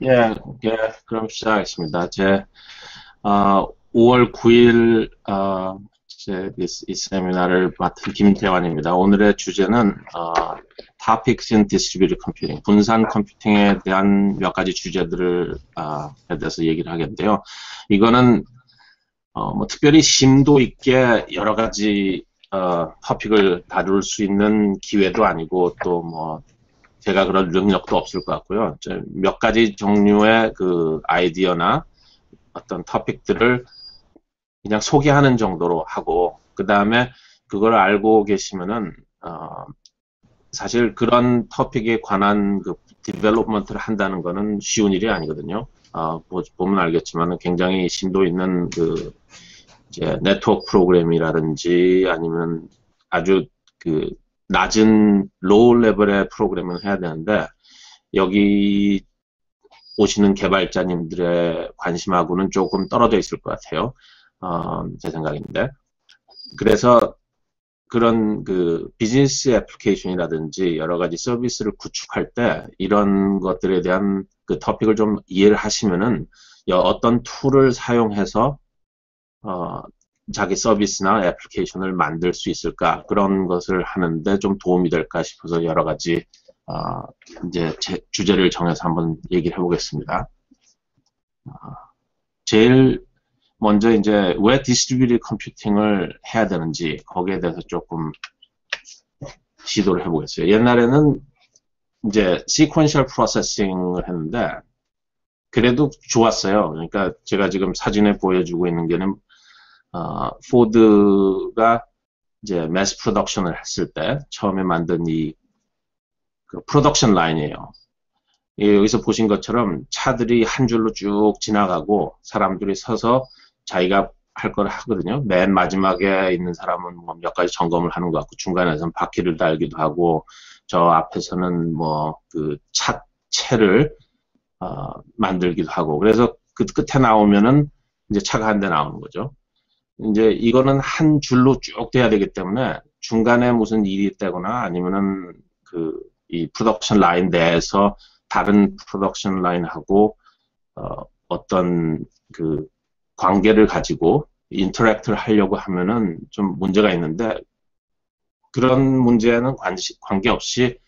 예, 예, 그럼 시작하겠습니다. 5월 9일, 이 세미나를 맡은 김태환입니다. 오늘의 주제는, Topics in Distributed Computing, 분산 컴퓨팅에 대한 몇 가지 주제들을, 에 대해서 얘기를 하겠는데요. 이거는, 특별히 심도 있게 여러 가지, 토픽을 다룰 수 있는 기회도 아니고, 제가 그런 능력도 없을 것 같고요. 몇 가지 종류의 그 아이디어나 어떤 토픽들을 그냥 소개하는 정도로 하고, 그 다음에 그걸 알고 계시면은, 사실 그런 토픽에 관한 그 디벨롭먼트를 한다는 거는 쉬운 일이 아니거든요. 보면 알겠지만 굉장히 심도 있는 그 이제 네트워크 프로그램이라든지 아니면 아주 그 낮은 로우 레벨의 프로그램을 해야 되는데, 여기 오시는 개발자님들의 관심하고는 조금 떨어져 있을 것 같아요. 제 생각인데. 그래서 그런 그 비즈니스 애플리케이션이라든지 여러 가지 서비스를 구축할 때 이런 것들에 대한 그 토픽을 좀 이해를 하시면은 어떤 툴을 사용해서 자기 서비스나 애플리케이션을 만들 수 있을까, 그런 것을 하는데 좀 도움이 될까 싶어서 여러 가지 이제 주제를 정해서 한번 얘기를 해보겠습니다. 제일 먼저 이제 왜 디스트리뷰티드 컴퓨팅을 해야 되는지 거기에 대해서 조금 시도를 해보겠어요. 옛날에는 이제 시퀀셜 프로세싱을 했는데 그래도 좋았어요. 그러니까 제가 지금 사진에 보여주고 있는 게는 포드가 이제 매스 프로덕션을 했을 때 처음에 만든 그 프로덕션 라인이에요. 여기서 보신 것처럼 차들이 한 줄로 쭉 지나가고 사람들이 서서 자기가 할 걸 하거든요. 맨 마지막에 있는 사람은 뭐 몇 가지 점검을 하는 것 같고, 중간에서는 바퀴를 달기도 하고, 저 앞에서는 뭐 그 차체를 만들기도 하고, 그래서 그 끝에 나오면은 이제 차가 한 대 나오는 거죠. 이제 이거는 한 줄로 쭉 돼야 되기 때문에 중간에 무슨 일이 있다거나 아니면은 이 프로덕션 라인 내에서 다른 프로덕션 라인하고 어떤 그 관계를 가지고 인터랙트를 하려고 하면은 좀 문제가 있는데, 그런 문제는 관계없이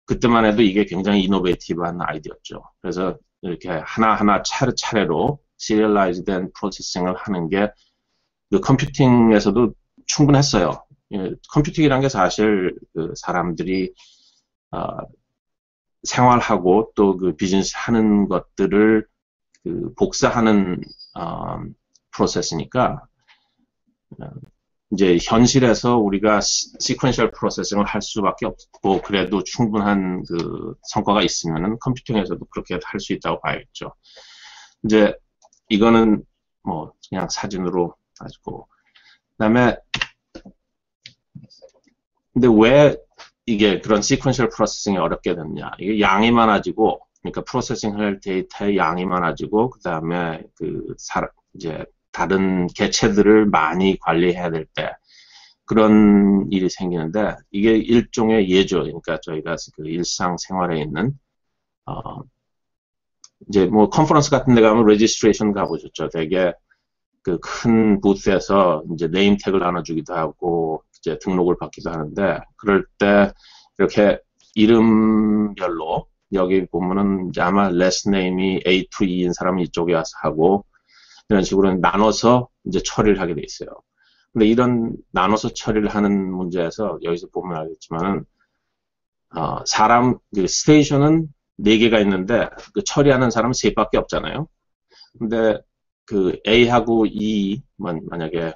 그때만 해도 이게 굉장히 이노베이티브한 아이디어였죠. 그래서 이렇게 하나하나 차례차례로 시리얼라이즈된 프로세싱을 하는 게 그 컴퓨팅에서도 충분했어요. 컴퓨팅이란 게 사실 그 사람들이 생활하고 또 그 비즈니스 하는 것들을 그 복사하는 프로세스니까, 이제 현실에서 우리가 시퀀셜 프로세싱을 할 수밖에 없고, 그래도 충분한 그 성과가 있으면은 컴퓨팅에서도 그렇게 할 수 있다고 봐야겠죠. 이제 이거는 뭐 그냥 사진으로 가지고, 그다음에 근데 왜 이게 그런 시퀀셜 프로세싱이 어렵게 됐냐? 이게 양이 많아지고, 그러니까 프로세싱 할 데이터의 양이 많아지고, 그 다음에 이제 다른 개체들을 많이 관리해야 될 때 그런 일이 생기는데, 이게 일종의 예죠. 그러니까 저희가 그 일상생활에 있는 이제 뭐 컨퍼런스 같은 데 가면 레지스트레이션 가보셨죠? 되게 그 큰 부스에서 이제 네임 태그를 나눠주기도 하고 이제 등록을 받기도 하는데, 그럴 때 이렇게 이름별로 여기 보면은 이제 아마 레스 네임이 A to E인 사람이 이쪽에 와서 하고, 이런 식으로 나눠서 이제 처리를 하게 돼 있어요. 근데 이런 나눠서 처리를 하는 문제에서 여기서 보면 알겠지만은 그 스테이션은 4개가 있는데 그 처리하는 사람은 3밖에 없잖아요. 근데 그 A하고 E 만약에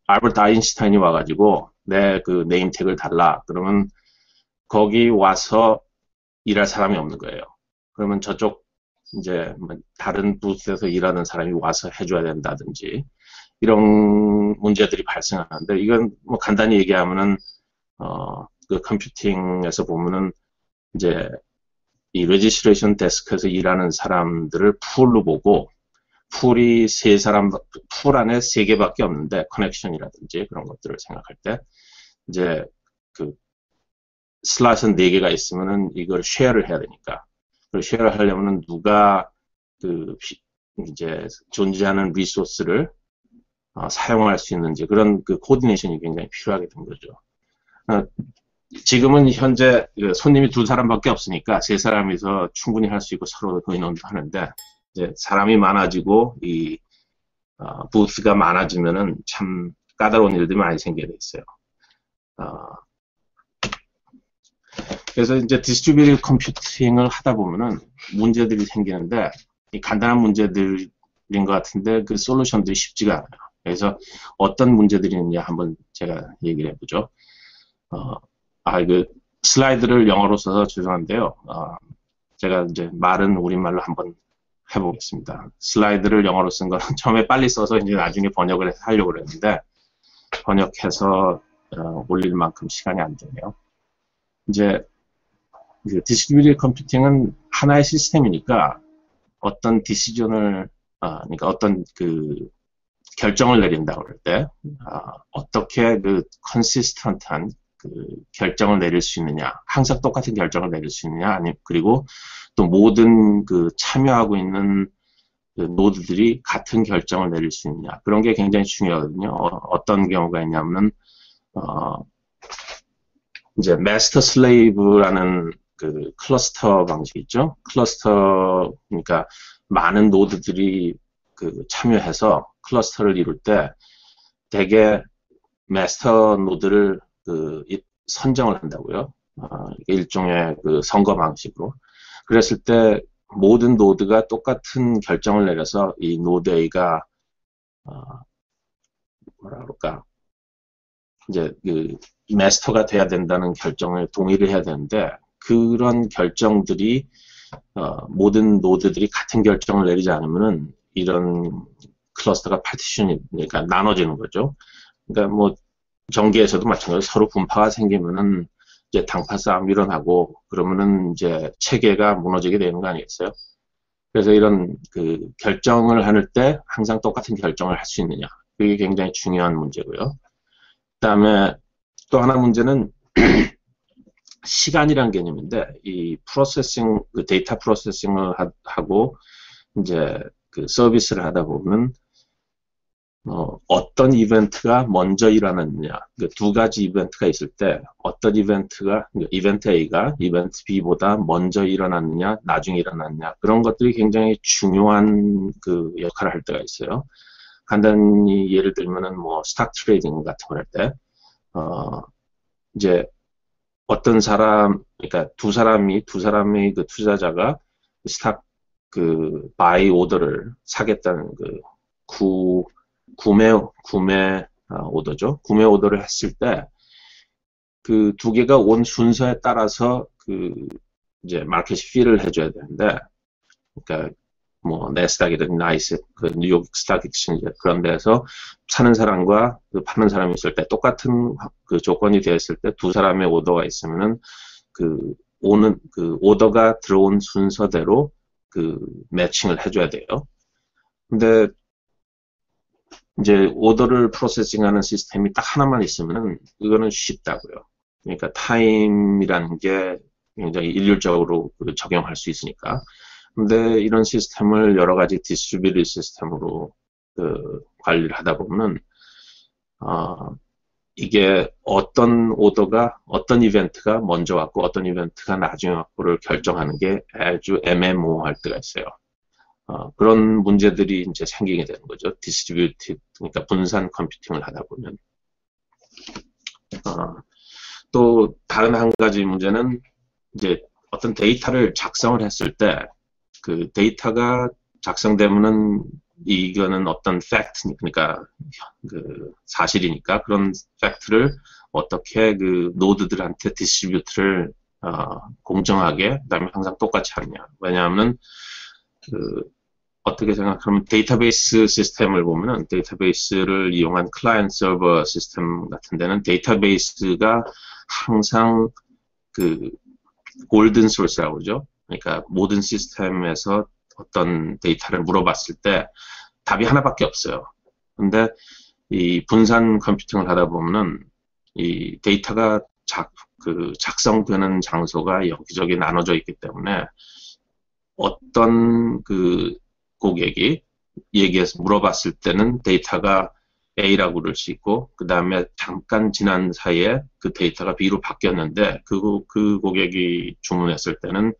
알버트 아인슈타인이 와가지고 내 그 네임 태그를 달라 그러면 거기 와서 일할 사람이 없는 거예요. 그러면 저쪽 이제 다른 부스에서 일하는 사람이 와서 해줘야 된다든지 이런 문제들이 발생하는데, 이건 뭐 간단히 얘기하면은 그 컴퓨팅에서 보면은 이제 이 레지스트레이션 데스크에서 일하는 사람들을 풀로 보고, 풀이 풀 안에 3개밖에 없는데 커넥션이라든지 그런 것들을 생각할 때 이제 그 슬롯은 4개가 있으면은 이걸 쉐어를 해야 되니까, 쉐어를 하려면은 누가 그 이제 존재하는 리소스를 사용할 수 있는지 그런 그 코디네이션이 굉장히 필요하게 된 거죠. 지금은 현재 손님이 두 사람밖에 없으니까 세 사람이서 충분히 할 수 있고 서로 의논도 하는데 이제 사람이 많아지고 이 부스가 많아지면은 참 까다로운 일들이 많이 생기게 돼 있어요. 그래서 이제 디스트리뷰티드 컴퓨팅을 하다 보면은 문제들이 생기는데 이 간단한 문제들인 것 같은데 그 솔루션들이 쉽지가 않아요. 그래서 어떤 문제들이 있느냐 한번 제가 얘기를 해보죠. 그 슬라이드를 영어로 써서 죄송한데요. 제가 이제 말은 우리말로 한번 해보겠습니다. 슬라이드를 영어로 쓴 거는 처음에 빨리 써서 이제 나중에 번역을 하려고 그랬는데 번역해서 올릴 만큼 시간이 안 되네요. 이제 그 디스트리뷰티드 컴퓨팅은 하나의 시스템이니까 어떤 디시전을 그러니까 어떤 그 결정을 내린다 그럴 때 어떻게 그 컨시스턴트한 그 결정을 내릴 수 있느냐, 항상 똑같은 결정을 내릴 수 있느냐, 아니 그리고 또 모든 그 참여하고 있는 그 노드들이 같은 결정을 내릴 수 있느냐, 그런 게 굉장히 중요하거든요. 어떤 경우가 있냐면은 이제 마스터 슬레이브라는 그 클러스터 방식이 있죠. 클러스터 그러니까 많은 노드들이 그 참여해서 클러스터를 이룰 때 대개 마스터 노드를 그 선정을 한다고요. 일종의 그 선거 방식으로. 그랬을 때 모든 노드가 똑같은 결정을 내려서 이 노드 A가 뭐라 그럴까 이제 그 마스터가 돼야 된다는 결정을 동의를 해야 되는데 그런 결정들이 모든 노드들이 같은 결정을 내리지 않으면은 이런 클러스터가 파티션이 그러니까 나눠지는 거죠. 그러니까 뭐 전기에서도 마찬가지로 서로 분파가 생기면은 이제 당파 싸움 일어나고 그러면은 이제 체계가 무너지게 되는 거 아니겠어요? 그래서 이런 그 결정을 할 때 항상 똑같은 결정을 할 수 있느냐 그게 굉장히 중요한 문제고요. 그다음에 또 하나 문제는 시간이란 개념인데 이 프로세싱 그 데이터 프로세싱을 하고 이제 그 서비스를 하다 보면 어떤 이벤트가 먼저 일어났느냐 그 두 가지 이벤트가 있을 때 어떤 이벤트가 이벤트 A가 이벤트 B보다 먼저 일어났느냐 나중에 일어났느냐 그런 것들이 굉장히 중요한 그 역할을 할 때가 있어요. 간단히 예를 들면은 뭐 스탁 트레이딩 같은 걸 할 때 이제 어떤 사람 그러니까 두 사람의 그 투자자가 스탁 그 바이 오더를 사겠다는 그 구매 오더죠. 구매 오더를 했을 때 그 두 개가 온 순서에 따라서 그 이제 마켓이 필을 해줘야 되는데, 그러니까 뭐 내스닥이든 나이스 그 뉴욕 스탁 익스체인지 그런 데서 사는 사람과 그 파는 사람이 있을 때 똑같은 그 조건이 되었을 때 두 사람의 오더가 있으면은 그 오는 그 오더가 들어온 순서대로 그 매칭을 해줘야 돼요. 근데 이제 오더를 프로세싱하는 시스템이 딱 하나만 있으면은 이거는 쉽다고요. 그러니까 타임이라는 게 굉장히 일률적으로 적용할 수 있으니까. 근데 이런 시스템을 여러 가지 디스트리뷰티드 시스템으로 그 관리를 하다 보면 이게 어떤 오더가 어떤 이벤트가 먼저 왔고 어떤 이벤트가 나중에 왔고를 결정하는 게 아주 애매모호할 때가 있어요. 그런 문제들이 이제 생기게 되는 거죠. 디스트리뷰티드 그러니까 분산 컴퓨팅을 하다 보면. 또 다른 한 가지 문제는 이제 어떤 데이터를 작성을 했을 때 그 데이터가 작성되면은 이거는 어떤 팩트 그러니까 그 사실이니까 그런 팩트를 어떻게 그 노드들한테 디스트리뷰트를 공정하게 그다음에 항상 똑같이 하느냐. 왜냐하면 그 어떻게 생각하면 데이터베이스 시스템을 보면은 데이터베이스를 이용한 클라이언트 서버 시스템 같은 데는 데이터베이스가 항상 그 골든 소스라고 그러죠. 그러니까 모든 시스템에서 어떤 데이터를 물어봤을 때 답이 하나밖에 없어요. 근데 이 분산 컴퓨팅을 하다 보면은 이 데이터가 작성되는 장소가 여기저기 나눠져 있기 때문에 어떤 그 고객이 얘기해서 물어봤을 때는 데이터가 A라고 그럴 수 있고, 그 다음에 잠깐 지난 사이에 그 데이터가 B로 바뀌었는데, 그 고객이 주문했을 때는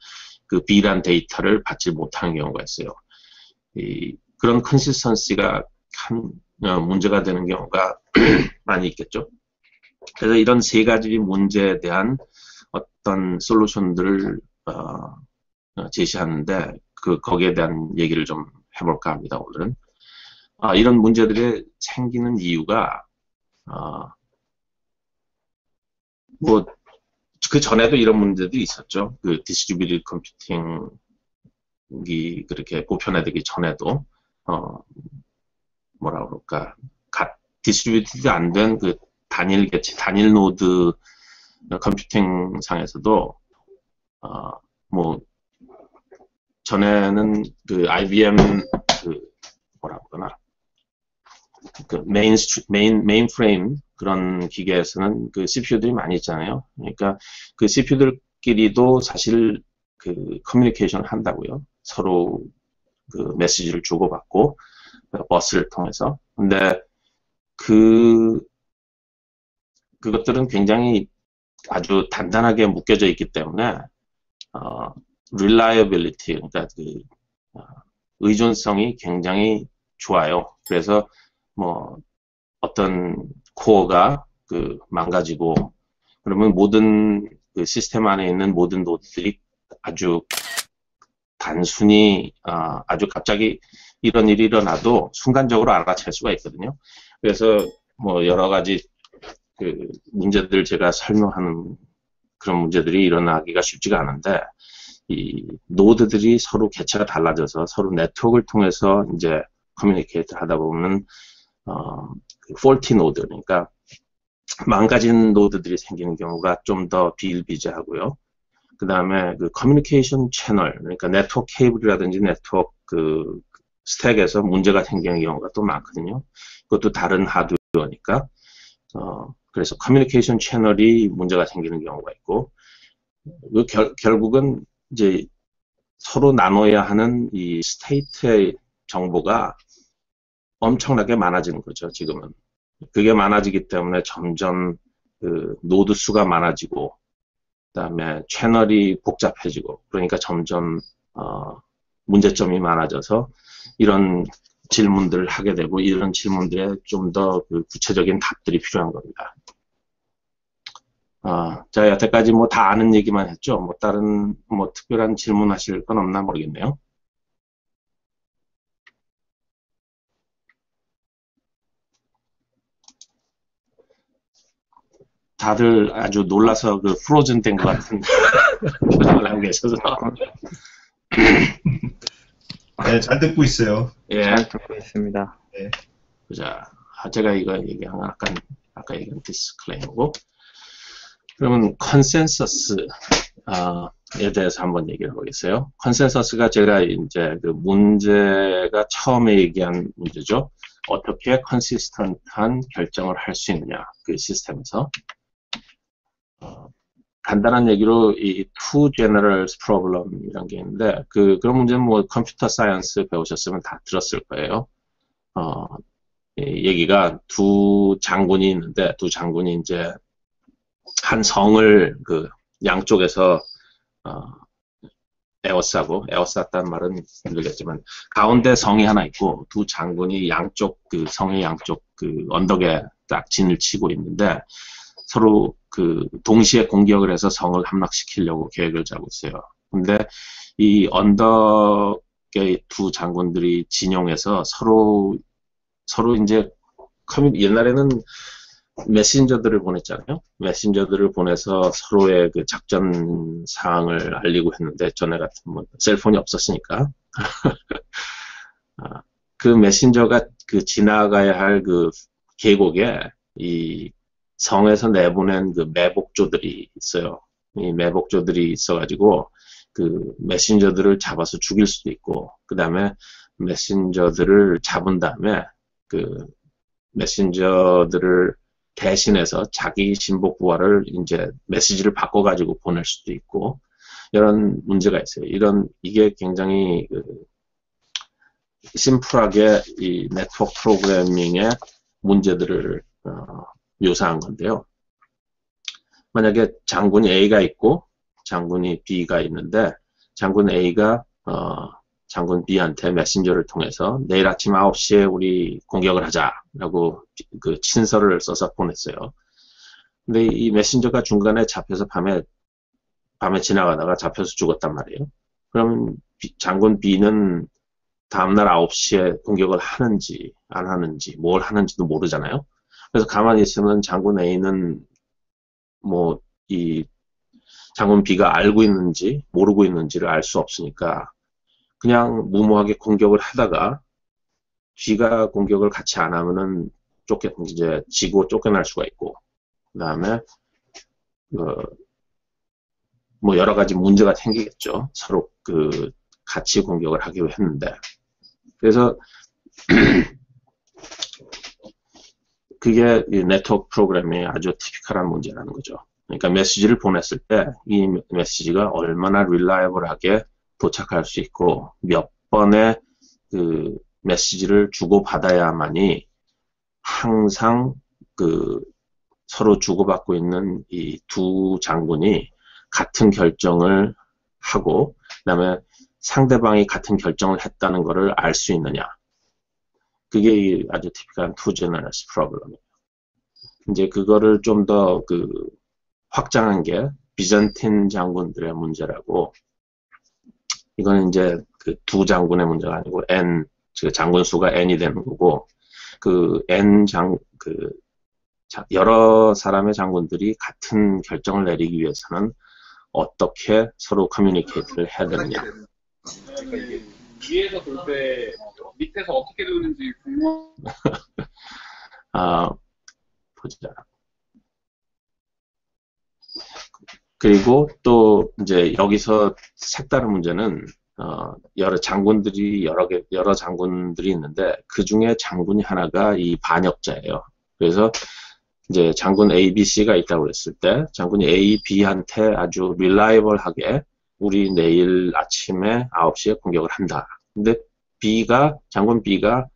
그 B란 데이터를 받지 못하는 경우가 있어요. 그런 컨시스턴시가 문제가 되는 경우가 많이 있겠죠. 그래서 이런 세 가지 문제에 대한 어떤 솔루션들을 제시하는데 거기에 대한 얘기를 좀 해볼까 합니다. 오늘은 이런 문제들이 생기는 이유가 뭐 그 전에도 이런 문제들이 있었죠. 그 디스트리뷰티드 컴퓨팅이 그렇게 보편화되기 전에도 뭐라 그럴까, 디스트리뷰티드 안 된 그 단일 개체, 단일 노드 컴퓨팅 상에서도 뭐 전에는 그 IBM 그 뭐라 그러나 그 메인프레임 그런 기계에서는 그 CPU들이 많이 있잖아요. 그러니까 그 CPU들끼리도 사실 그 커뮤니케이션을 한다고요. 서로 그 메시지를 주고받고 버스를 통해서. 근데 그것들은 굉장히 아주 단단하게 묶여져 있기 때문에 reliability, 그러니까 의존성이 굉장히 좋아요. 그래서 뭐 어떤 코어가 망가지고 그러면 모든 그 시스템 안에 있는 모든 노드들이 아주 단순히 아주 갑자기 이런 일이 일어나도 순간적으로 알아챌 수가 있거든요. 그래서 뭐 여러 가지 그 문제들 제가 설명하는 그런 문제들이 일어나기가 쉽지가 않은데 이 노드들이 서로 개체가 달라져서 서로 네트워크를 통해서 이제 커뮤니케이트 하다 보면 폴티 노드, 그러니까 망가진 노드들이 생기는 경우가 좀 더 비일비재하고요. 그 다음에 그 커뮤니케이션 채널, 그러니까 네트워크 케이블이라든지 네트워크 그 스택에서 문제가 생기는 경우가 또 많거든요. 그것도 다른 하드웨어니까. 그래서 커뮤니케이션 채널이 문제가 생기는 경우가 있고, 결국은 이제 서로 나눠야 하는 이 스테이트의 정보가 엄청나게 많아지는 거죠, 지금은. 그게 많아지기 때문에 점점 그 노드 수가 많아지고, 그 다음에 채널이 복잡해지고, 그러니까 점점, 문제점이 많아져서 이런 질문들을 하게 되고, 이런 질문들에 좀 더 그 구체적인 답들이 필요한 겁니다. 자, 여태까지 뭐 다 아는 얘기만 했죠. 뭐 다른 뭐 특별한 질문하실 건 없나 모르겠네요. 다들 아주 놀라서 그 프로즌 된 것 같은 표정을 하고 계셔서. 네, 잘 듣고 있어요. 예. 잘 듣고 있습니다. 네. 자, 제가 이거 얘기한 건 아까 얘기한 디스클레이머고. 그러면 컨센서스에 대해서 한번 얘기를 해보겠어요. 컨센서스가 제가 이제 그 문제가 처음에 얘기한 문제죠. 어떻게 컨시스턴트한 결정을 할 수 있느냐, 그 시스템에서. 간단한 얘기로 이 two generals problem이라는 게 있는데 그런 문제는 뭐 컴퓨터 사이언스 배우셨으면 다 들었을 거예요. 이 얘기가 두 장군이 있는데 두 장군이 이제 한 성을 그 양쪽에서 에워쌌다는 말은 힘들겠지만 가운데 성이 하나 있고 두 장군이 양쪽 그 성의 양쪽 그 언덕에 딱 진을 치고 있는데 서로 그 동시에 공격을 해서 성을 함락시키려고 계획을 짜고 있어요. 근데 이 언덕의 두 장군들이 진용해서 서로 이제 옛날에는 메신저들을 보냈잖아요. 메신저들을 보내서 서로의 그 작전 사항을 알리고 했는데 전에 같은 뭐 셀폰이 없었으니까 그 메신저가 그 지나가야 할 그 계곡에 이 성에서 내보낸 그 매복조들이 있어요. 이 매복조들이 있어가지고 그 메신저들을 잡아서 죽일 수도 있고 그 다음에 메신저들을 잡은 다음에 그 메신저들을 대신해서 자기 신복 부하를 이제 메시지를 바꿔가지고 보낼 수도 있고 이런 문제가 있어요. 이게 굉장히 심플하게 이 네트워크 프로그래밍의 문제들을 묘사한 건데요. 만약에 장군 A가 있고 장군이 B가 있는데 장군 A가 장군 B한테 메신저를 통해서 내일 아침 9시에 우리 공격을 하자라고 그 친서를 써서 보냈어요. 근데 이 메신저가 중간에 잡혀서 밤에 지나가다가 잡혀서 죽었단 말이에요. 그럼 장군 B는 다음날 9시에 공격을 하는지 안 하는지 뭘 하는지도 모르잖아요. 그래서 가만히 있으면 장군 A는 뭐 이 장군 B가 알고 있는지 모르고 있는지를 알 수 없으니까 그냥 무모하게 공격을 하다가 B가 공격을 같이 안 하면은 이제 지고 쫓겨날 수가 있고 그다음에 뭐 여러 가지 문제가 생기겠죠. 서로 같이 공격을 하기로 했는데 그래서 그게 이 네트워크 프로그래밍의 아주 티피컬한 문제라는 거죠. 그러니까 메시지를 보냈을 때 이 메시지가 얼마나 릴라이블하게 도착할 수 있고 몇 번의 그 메시지를 주고받아야만이 항상 서로 주고받고 있는 이 두 장군이 같은 결정을 하고 그다음에 상대방이 같은 결정을 했다는 것을 알 수 있느냐. 그게 아주 티피컬한 투 제너러스 프로블럼이에요. 이제 그거를 좀 더 확장한 게 비잔틴 장군들의 문제라고. 이거는 이제 두 장군의 문제가 아니고 장군 수가 n이 되는 거고 여러 사람의 장군들이 같은 결정을 내리기 위해서는 어떻게 서로 커뮤니케이트를 해야 되느냐. 그러니까 이게 위에서 돌 때 밑에서 어떻게 도는지 궁금한. 보자. 그리고 또 이제 여기서 색다른 문제는 여러 장군들이 여러 장군들이 있는데 그 중에 장군이 하나가 이 반역자예요. 그래서 이제 장군 A, B, C가 있다고 그랬을 때 장군이 A, B한테 아주 릴라이벌하게 우리 내일 아침에 9시에 공격을 한다. 근데 장군 B가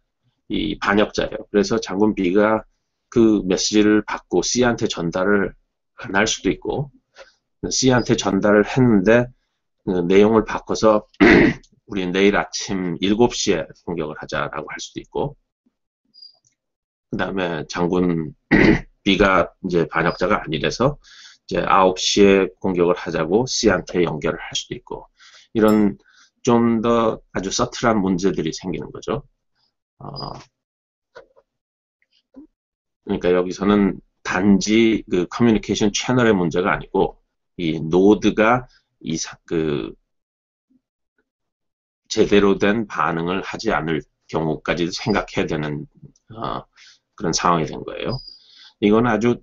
이 반역자예요. 그래서 장군 B가 그 메시지를 받고 C한테 전달을 안 할 수도 있고 C한테 전달을 했는데 내용을 바꿔서 우리 내일 아침 7시에 공격을 하자라고 할 수도 있고 그 다음에 장군 B가 이제 반역자가 아니라서 이제 9시에 공격을 하자고 C한테 연결을 할 수도 있고 이런 좀 더 아주 서틀한 문제들이 생기는 거죠. 그러니까 여기서는 단지 커뮤니케이션 채널의 문제가 아니고 이 노드가 제대로 된 반응을 하지 않을 경우까지도 생각해야 되는 그런 상황이 된 거예요. 이건 아주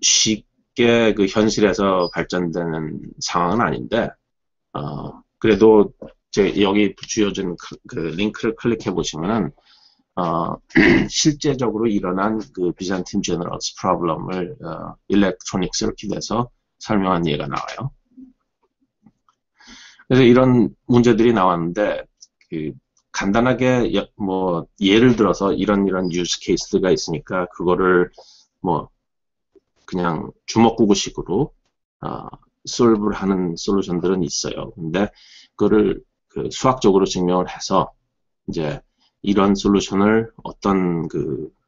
쉽게 현실에서 발전되는 상황은 아닌데 그래도 여기 주어진 링크를 클릭해 보시면은 실제적으로 일어난 비잔틴 제너러스 프로블럼을 일렉트로닉 서킷에서 설명한 예가 나와요. 그래서 이런 문제들이 나왔는데 간단하게 뭐 예를 들어서 이런 유즈 케이스가 있으니까 그거를 뭐 그냥 주먹구구식으로 솔브를 하는 솔루션들은 있어요. 근데 그거를 수학적으로 증명을 해서 이제 이런 솔루션을 어떤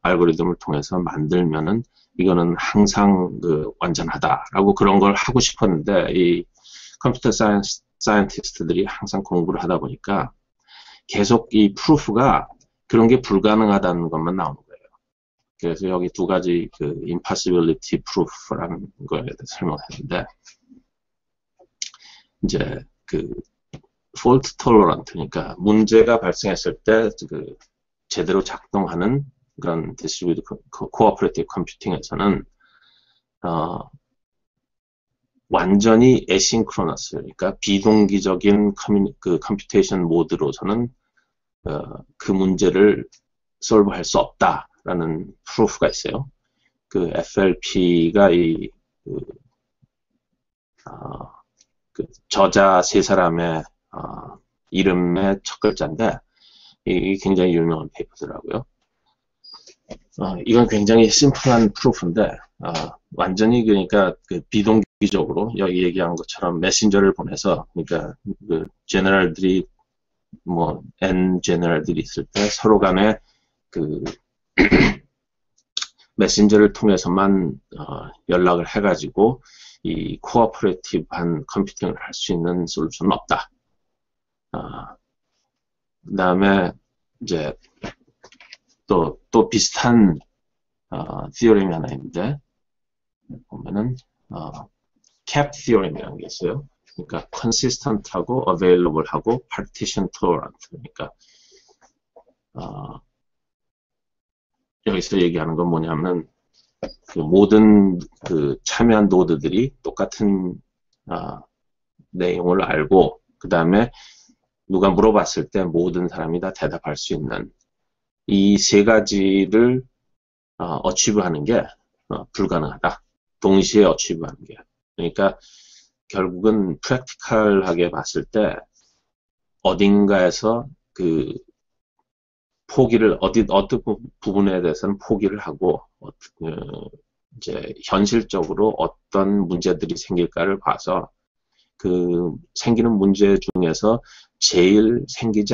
알고리즘을 통해서 만들면은 이거는 항상 완전하다라고 그런 걸 하고 싶었는데 이 컴퓨터 사이언티스트들이 항상 공부를 하다 보니까 계속 이 프루프가 그런 게 불가능하다는 것만 나오는 거예요. 그래서 여기 두 가지 impossibility proof라는 거에 대해서 설명했는데 이제 fault tolerant 그러니까 문제가 발생했을 때 제대로 작동하는 그런 distributed cooperative computing에서는 완전히 asynchronous 그러니까 비동기적인 컴퓨테이션 모드로서는 그 문제를 솔브할 수 없다라는 프루프가 있어요. FLP가 그 저자 세 사람의 이름의 첫 글자인데 이게 굉장히 유명한 페이퍼더라고요. 이건 굉장히 심플한 프루프인데 완전히 그러니까 그 비동기적으로 여기 얘기한 것처럼 메신저를 보내서 그러니까 그 제너럴들이 뭐 N 제너럴들이 있을 때 서로 간에 그 메신저를 통해서만 연락을 해가지고 이 코어퍼레이티브한 컴퓨팅을 할 수 있는 솔루션은 없다. 그 다음에 이제 또 비슷한 theorem이 하나 있는데 보면은 cap theorem이라는 게 있어요. 그러니까 consistent하고 available하고 partition tolerant. 그러니까 여기서 얘기하는 건 뭐냐면 그 모든 그 참여한 노드들이 똑같은 내용을 알고 그 다음에 누가 물어봤을 때 모든 사람이 다 대답할 수 있는 이 세 가지를 어치브하는 게 불가능하다. 동시에 어치브하는 게. 그러니까 결국은 프랙티컬하게 봤을 때 어딘가에서 그 포기를 어떤 부분에 대해서는 포기를 하고 이제 현실적으로 어떤 문제들이 생길까를 봐서 그 생기는 문제 중에서 제일 생길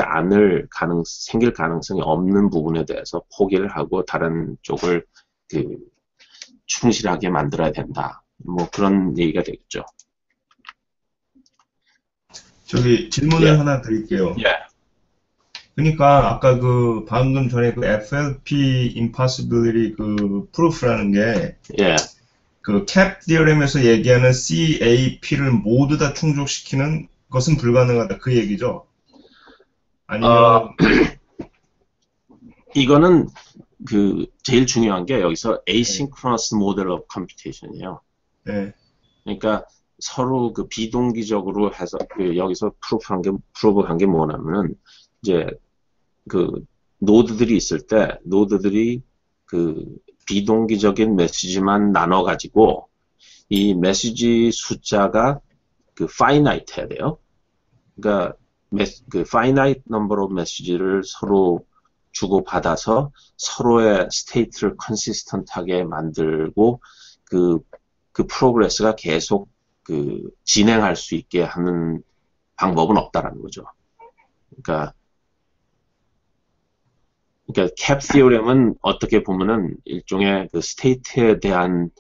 가능성이 없는 부분에 대해서 포기를 하고 다른 쪽을 그 충실하게 만들어야 된다. 뭐 그런 얘기가 되겠죠. 저기 질문을 하나 드릴게요. 그러니까 아까 그 방금 전에 그 FLP impossibility 그 proof라는 게 그 cap theorem에서 얘기하는 CAP를 모두 다 충족시키는 것은 불가능하다 그 얘기죠? 아니면 이거는 그 제일 중요한 게 여기서 asynchronous model of computation이에요. 그러니까 서로 그 비동기적으로 해서 그 여기서 프루브한 게 뭐냐면은 이제 그 노드들이 있을 때 노드들이 그 비동기적인 메시지만 나눠 가지고 이 메시지 숫자가 그 finite 해야 돼요. 그러니까 그 finite number of message를 서로 주고받아서 서로의 스테이트를 컨시스턴트하게 만들고 그 프로그레스가 계속 그 진행할 수 있게 하는 방법은 없다라는 거죠. 그러니까 cap theorem은 어떻게 보면은 일종의 그 스테이트에 대한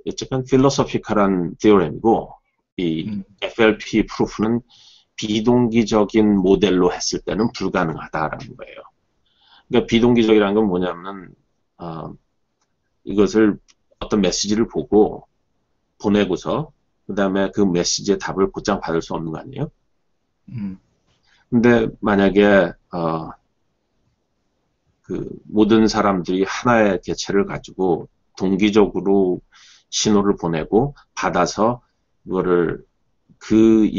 어쨌든 필로소피컬한 theorem이고 이 FLP 프루프는 비동기적인 모델로 했을 때는 불가능하다라는 거예요. 그러니까 비동기적이라는 건 뭐냐면 이것을 어떤 메시지를 보고 보내고서 그 다음에 그 메시지의 답을 곧장 받을 수 없는 거 아니에요? 근데 만약에 그 모든 사람들이 하나의 개체를 가지고 동기적으로 신호를 보내고 받아서 그거를 그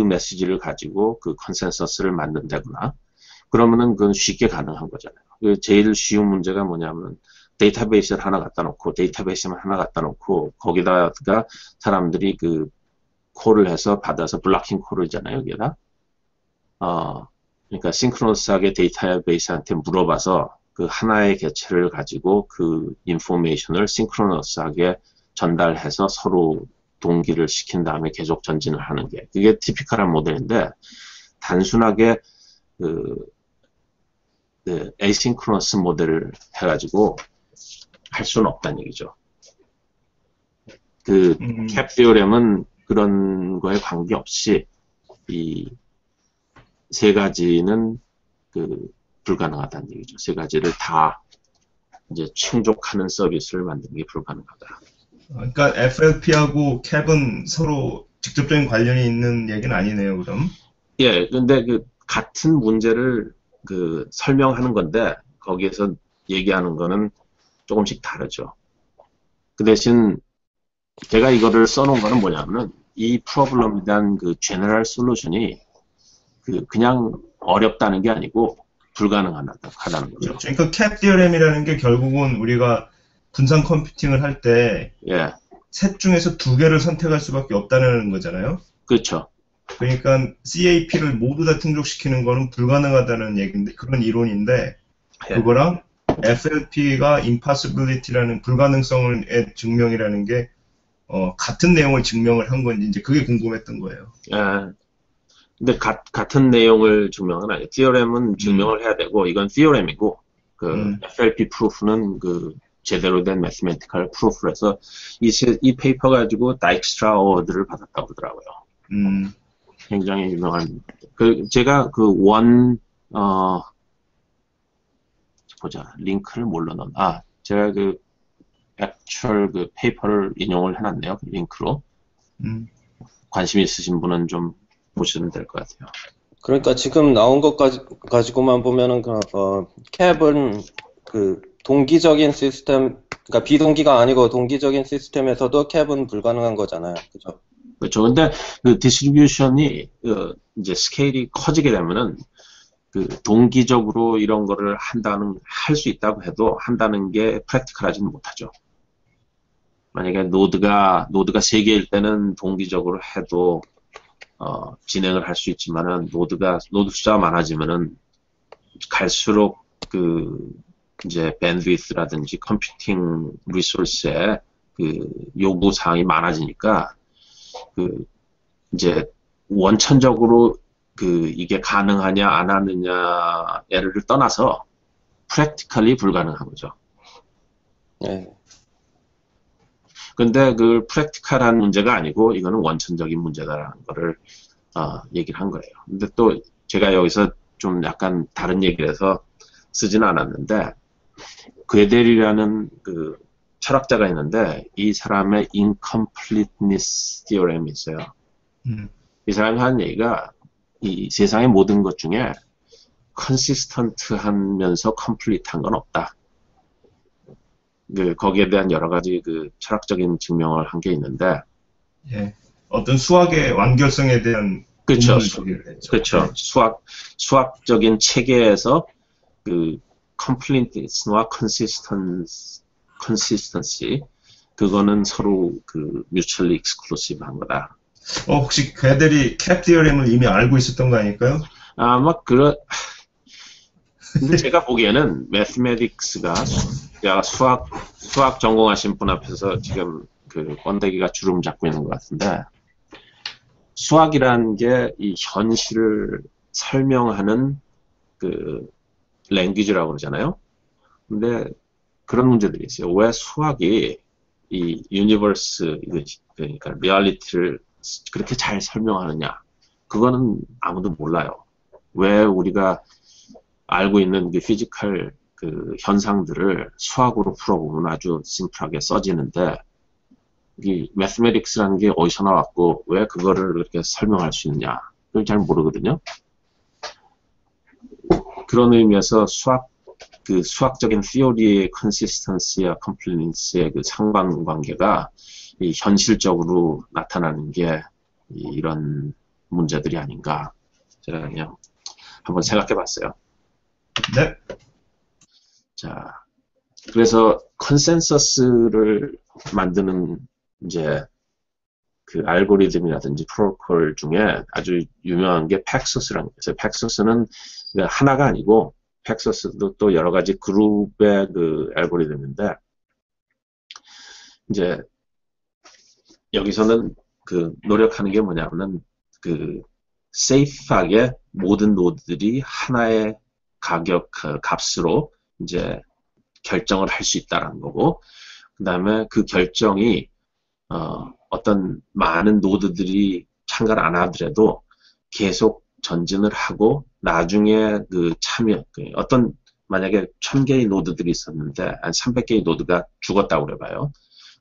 메시지를 가지고 그 컨센서스를 만든다거나 그러면은 그건 쉽게 가능한 거잖아요. 그 제일 쉬운 문제가 뭐냐면 데이터베이스를 하나 갖다 놓고 데이터베이스만 하나 갖다 놓고 거기다가 사람들이 그 콜을 해서 받아서 블락킹 콜을잖아요, 여기다. 그러니까 싱크로너스하게 데이터베이스한테 물어봐서 그 하나의 개체를 가지고 그 인포메이션을 싱크로너스하게 전달해서 서로 동기를 시킨 다음에 계속 전진을 하는 게 그게 티피컬한 모델인데 단순하게 그 에이싱크로너스 모델을 해가지고 할 수는 없다는 얘기죠. 그 캡 디오렘은 그런 거에 관계없이 이 세 가지는 그 불가능하다는 얘기죠. 세 가지를 다 이제 충족하는 서비스를 만드는 게 불가능하다. 그러니까 FLP하고 CAP은 서로 직접적인 관련이 있는 얘기는 아니네요, 그럼? 예, 근데 그 같은 문제를 그 설명하는 건데 거기에서 얘기하는 거는 조금씩 다르죠. 그 대신 제가 이거를 써놓은 거는 뭐냐면은 이 프로블럼에 대한 그 제너럴 솔루션이 그냥 어렵다는 게 아니고 불가능하다는 거죠. 그러니까 CAP 디어렘이라는 게 결국은 우리가 분산 컴퓨팅을 할 때 셋 중에서 두 개를 선택할 수밖에 없다는 거잖아요. 그렇죠. 그러니까 CAP를 모두 다 충족시키는 거는 불가능하다는 얘기인데, 그런 이론인데, 예. 그거랑 FLP가 impossibility라는 불가능성의 증명이라는 게 같은 내용을 증명을 한 건지 이제 그게 궁금했던 거예요. 근데 같은 내용을 증명은 아니에요. 티어렘은 증명을 해야 되고 이건 티어렘이고 그 FLP 프루프는 그 제대로 된 매스메티컬 프루프라서 이 페이퍼 가지고 다익스트라 어워드를 받았다고 그러더라고요. 굉장히 유명한 제가 보자 링크를 뭘로 넣은 제가 그 액츄얼 그 페이퍼를 인용을 해놨네요. 그 링크로. 관심 있으신 분은 좀 보시면 될 것 같아요. 그러니까 지금 나온 것 가지고만 보면은 캡은 그 동기적인 시스템, 그러니까 비동기가 아니고 동기적인 시스템에서도 캡은 불가능한 거잖아요. 그죠? 그렇죠. 근데 그 디스트리뷰션이 이제 스케일이 커지게 되면은 그 동기적으로 이런 거를 할 수 있다고 해도 한다는 게 프랙티컬하지는 못하죠. 만약에 노드가 3개일 때는 동기적으로 해도 진행을 할 수 있지만은 노드 숫자가 많아지면은 갈수록 이제 밴드위스라든지 컴퓨팅 리소스의 그 요구 사항이 많아지니까 이제 원천적으로 이게 가능하냐 안 하느냐를 떠나서 프랙티컬리 불가능한 거죠. 네. 근데 그 프랙티컬한 문제가 아니고 이거는 원천적인 문제다라는 거를 얘기를 한 거예요. 근데 또 제가 여기서 좀 약간 다른 얘기를 해서 쓰지는 않았는데 괴델이라는 그 철학자가 있는데 이 사람의 incompleteness theorem이 있어요. 이 사람이 하는 얘기가 이 세상의 모든 것 중에 consistent하면서 complete한 건 없다. 거기에 대한 여러 가지 철학적인 증명을 한 게 있는데, 예, 어떤 수학의 완결성에 대한 그렇죠, 했죠. 그렇죠. 수학적인 체계에서 completeness와 consistency 그거는 서로 mutually exclusive한 거다. 혹시 걔들이 캡 디어렘을 이미 알고 있었던 거 아닐까요? 아마 근데 제가 보기에는 매스메틱스가 수학 전공하신 분 앞에서 지금 번데기가 주름 잡고 있는 것 같은데 수학이라는 게 이 현실을 설명하는 랭귀지라고 그러잖아요. 근데 그런 문제들이 있어요. 왜 수학이 이 유니버스 그러니까 리얼리티를 그렇게 잘 설명하느냐? 그거는 아무도 몰라요. 왜 우리가 알고 있는 피지컬 현상들을 수학으로 풀어보면 아주 심플하게 써지는데 이 매스메틱스라는 게 어디서 나왔고 왜 그거를 그렇게 설명할 수 있냐? 그걸 잘 모르거든요. 그런 의미에서 수학적인 theory의 consistency와 completeness의 상관관계가 이 현실적으로 나타나는 게 이런 문제들이 아닌가 제가 그냥 한번 생각해봤어요. 네. 자, 그래서 컨센서스를 만드는 이제 알고리즘이라든지 프로토콜 중에 아주 유명한 게 팩서스라는 게 있어요. 팩서스는 하나가 아니고 팩서스도 또 여러 가지 그룹의 알고리즘인데 이제 여기서는 노력하는 게 뭐냐면은 세이프하게 모든 노드들이 하나의 값으로 이제 결정을 할 수 있다라는 거고 그 다음에 그 결정이 어떤 많은 노드들이 참가를 안 하더라도 계속 전진을 하고 나중에 만약에 1000개의 노드들이 있었는데 한 300개의 노드가 죽었다고 그래봐요.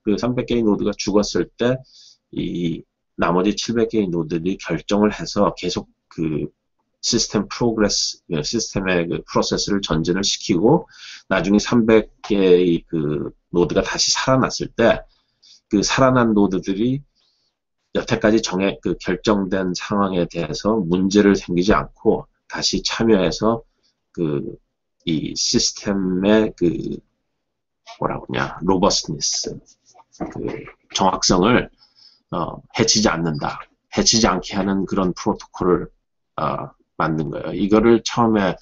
300개의 노드가 죽었을 때 이 나머지 700개의 노드들이 결정을 해서 계속 시스템의 프로세스를 전진을 시키고 나중에 300개의 노드가 다시 살아났을 때 살아난 노드들이 여태까지 결정된 상황에 대해서 문제를 생기지 않고 다시 참여해서 이 시스템의 로버스니스 그 정확성을 해치지 않는다. 해치지 않게 하는 그런 프로토콜을 만든 거예요. 이거를 처음에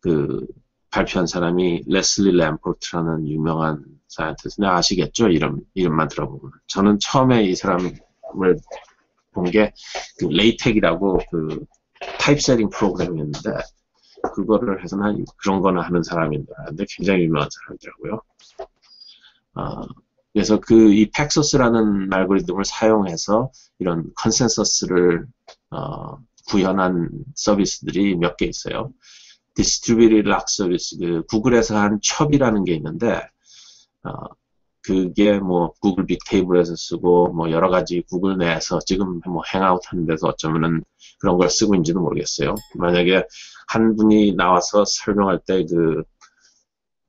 그 발표한 사람이 레슬리 램포트라는 유명한 사이언티스트. 아시겠죠? 이름만 들어보면. 저는 처음에 이 사람을 본 게 그 레이텍이라고 그 타입세팅 프로그램이었는데 그거를 해서 난 그런 거나 하는 사람인 줄 알았는데 굉장히 유명한 사람이더라고요. 그래서 이 팩소스라는 알고리즘을 사용해서 이런 컨센서스를 구현한 서비스들이 몇 개 있어요. 디스트리뷰티드 락 서비스, 구글에서 한 첩이라는 게 있는데 그게 뭐 구글 빅테이블에서 쓰고 뭐 여러 가지 구글 내에서 지금 뭐 행아웃 하는 데서 어쩌면은 그런 걸 쓰고 있는지도 모르겠어요. 만약에 한 분이 나와서 설명할 때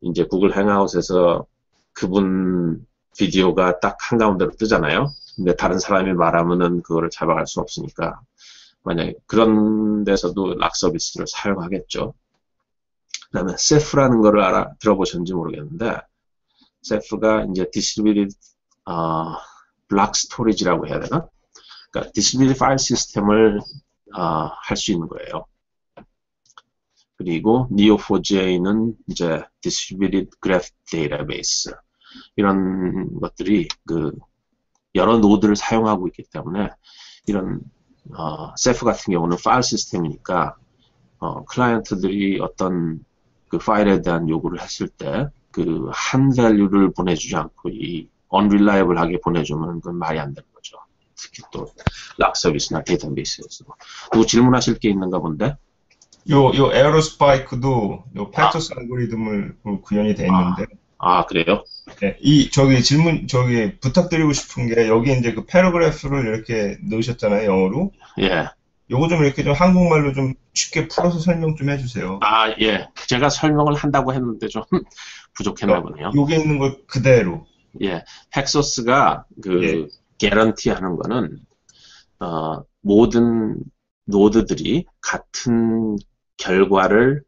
이제 구글 행아웃에서 그분 비디오가 딱 한가운데로 뜨잖아요. 근데 다른 사람이 말하면은 그거를 잡아갈 수 없으니까 만약에 그런 데서도 락 서비스를 사용하겠죠. 그 다음에 세프라는 거를 들어보셨는지 모르겠는데 세프가 이제 디스트리뷰티드 블록 스토리지라고 해야 되나? 그러니까 디스트리뷰티드 파일 시스템을 할 수 있는 거예요. 그리고 Neo4j-는 이제 디스트리뷰티드 그래프 데이터베이스 이런 것들이 여러 노드를 사용하고 있기 때문에 이런 세프 같은 경우는 파일 시스템이니까 클라이언트들이 어떤 그 파일에 대한 요구를 했을 때 한 밸류를 보내주지 않고 이 unreliable하게 보내주면 그건 말이 안 되는 거죠. 특히 또 락 서비스나 데이터베이스에서. 또 질문하실 게 있는가 본데? 요 에어로스파이크도 요 팩토스 알고리즘을 구현이 돼 있는데. 그래요? 네, 저기 부탁드리고 싶은 게 여기 이제 그 패러그래프를 이렇게 넣으셨잖아요, 영어로. 예. 요거 좀 이렇게 좀 한국말로 좀 쉽게 풀어서 설명 좀 해주세요. 예. 제가 설명을 한다고 했는데 좀 부족했나 보네요. 여기 있는 거 그대로. 예. 팩소스가 예. 개런티 하는 거는, 모든 노드들이 같은 결과를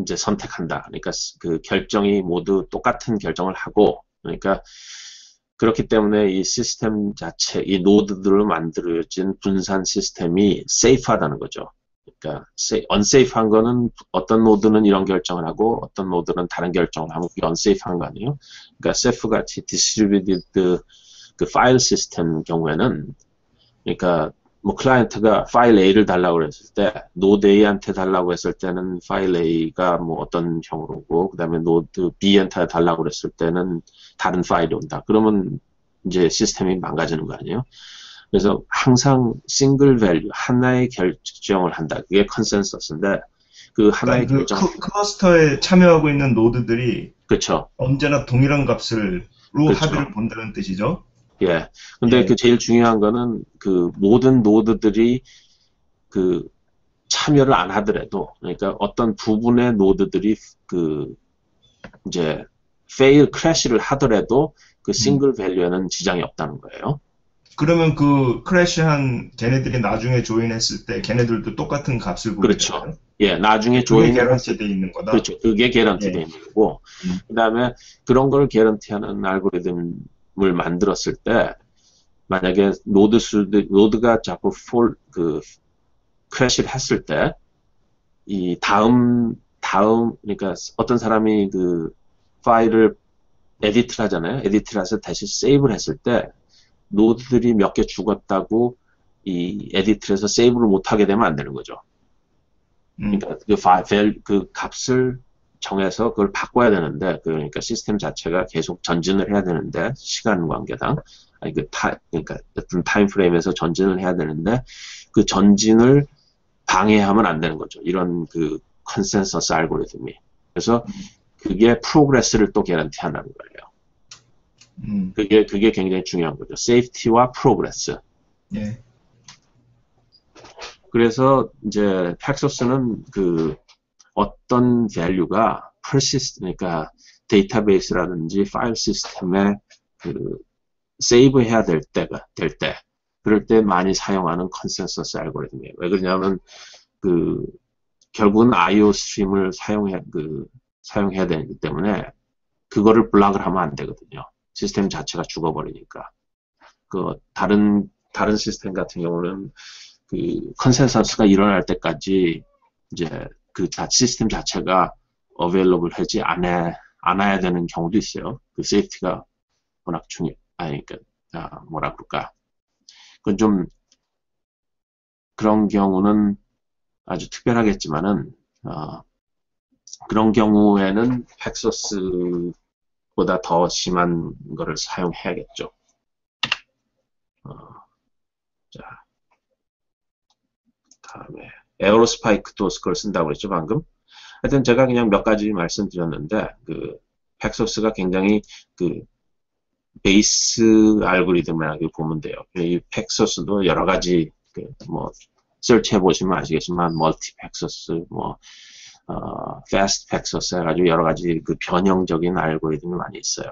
이제 선택한다. 그러니까 그 결정이 모두 똑같은 결정을 하고, 그러니까 그렇기 때문에 이 시스템 자체, 이 노드들로 만들어진 분산 시스템이 safe하다는 거죠. 그러니까 unsafe한 거는 어떤 노드는 이런 결정을 하고 어떤 노드는 다른 결정을 하면 그게 unsafe한 거 아니에요? 그러니까 셀프 같이 distributed 그 파일 시스템 경우에는 그러니까 뭐 클라이언트가 파일 A를 달라고 그랬을 때 노드 A한테 달라고 했을 때는 파일 A가 뭐 어떤 형으로 오고 그다음에 노드 B한테 달라고 그랬을 때는 다른 파일이 온다. 그러면 이제 시스템이 망가지는 거 아니에요? 그래서 항상 싱글 밸류 하나의 결정을 한다. 그게 컨센서스인데 그 하나의 결정 클러스터에 참여하고 있는 노드들이 그렇죠. 언제나 동일한 값으로 그렇죠. 하드를 본다는 뜻이죠. 예. 근데 예. 그 제일 중요한 거는 그 모든 노드들이 그 참여를 안 하더라도 그러니까 어떤 부분의 노드들이 이제 fail crash를 하더라도 그 싱글 밸류에는 지장이 없다는 거예요. 그러면 그 크래시한 걔네들이 나중에 조인했을 때 걔네들도 똑같은 값을 보게 그렇죠. 되나요? 예, 나중에 그게 조인 개런티돼 있는 거다. 그렇죠. 그게 개런티돼 예. 있는 거고 그다음에 그런 걸 개런티하는 알고리즘을 만들었을 때 만약에 노드가 자꾸 크래시를 했을 때 이 다음 그러니까 어떤 사람이 그 파일을 에디트를 하잖아요. 에디트를 해서 다시 세이브를 했을 때 노드들이 몇 개 죽었다고 이 에디트를 해서 세이브를 못 하게 되면 안 되는 거죠. 그러니까 그 값을 정해서 그걸 바꿔야 되는데 그러니까 시스템 자체가 계속 전진을 해야 되는데 시간 관계당 그러니까 어떤 타임 프레임에서 전진을 해야 되는데 그 전진을 방해하면 안 되는 거죠. 이런 그 컨센서스 알고리즘이. 그래서 그게 프로그레스를 또 개런티 한다는 거예요. 그게 굉장히 중요한 거죠. 세이프티와 프로그레스. 예. 그래서 이제 팩소스는 그 어떤 밸류가 그러니까 데이터베이스라든지 파일 시스템에 세이브 해야 될 때 그럴 때 많이 사용하는 컨센서스 알고리즘이에요. 왜 그러냐면 결국은 I/O 스트림을 사용해야 되기 때문에 그거를 블락을 하면 안 되거든요. 시스템 자체가 죽어버리니까. 다른 시스템 같은 경우는 그 컨센서스가 일어날 때까지 이제 시스템 자체가 available 하지 않아야 되는 경우도 있어요. 그 세이프티가 워낙 그러니까, 뭐라 그럴까. 그건 좀, 그런 경우는 아주 특별하겠지만은, 그런 경우에는 팩소스보다 더 심한 거를 사용해야겠죠. 자, 다음에 에어로스파이크도 그걸 쓴다고 그랬죠, 방금. 하여튼 제가 그냥 몇 가지 말씀드렸는데, 팩소스가 굉장히 베이스 알고리즘이라고 보면 돼요. 이 팩소스도 여러 가지, 설치해 보시면 아시겠지만, 멀티 팩소스, 패스트 팩소스 해가지고 여러 가지 변형적인 알고리즘이 많이 있어요.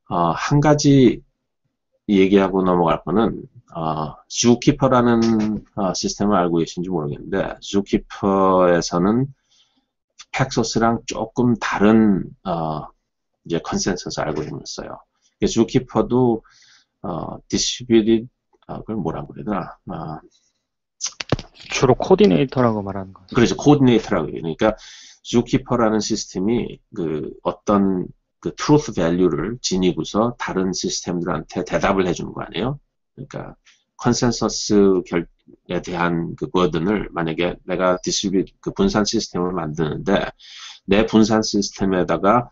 한 가지 얘기하고 넘어갈 거는, Zookeeper라는 시스템을 알고 계신지 모르겠는데, Zookeeper에서는 팩소스랑 조금 다른, 이제 컨센서스 알고리즘을 써요. Zookeeper도, distributed, 그걸 뭐라고 그래야 되나, 주로 코디네이터라고 말하는 거죠. 그렇죠. 코디네이터라고 해요. 그러니까, Zookeeper라는 시스템이 어떤 truth value를 지니고서 다른 시스템들한테 대답을 해주는 거 아니에요? 그러니까, 컨센서스에 대한 버든을 만약에 내가 분산 시스템을 만드는데, 내 분산 시스템에다가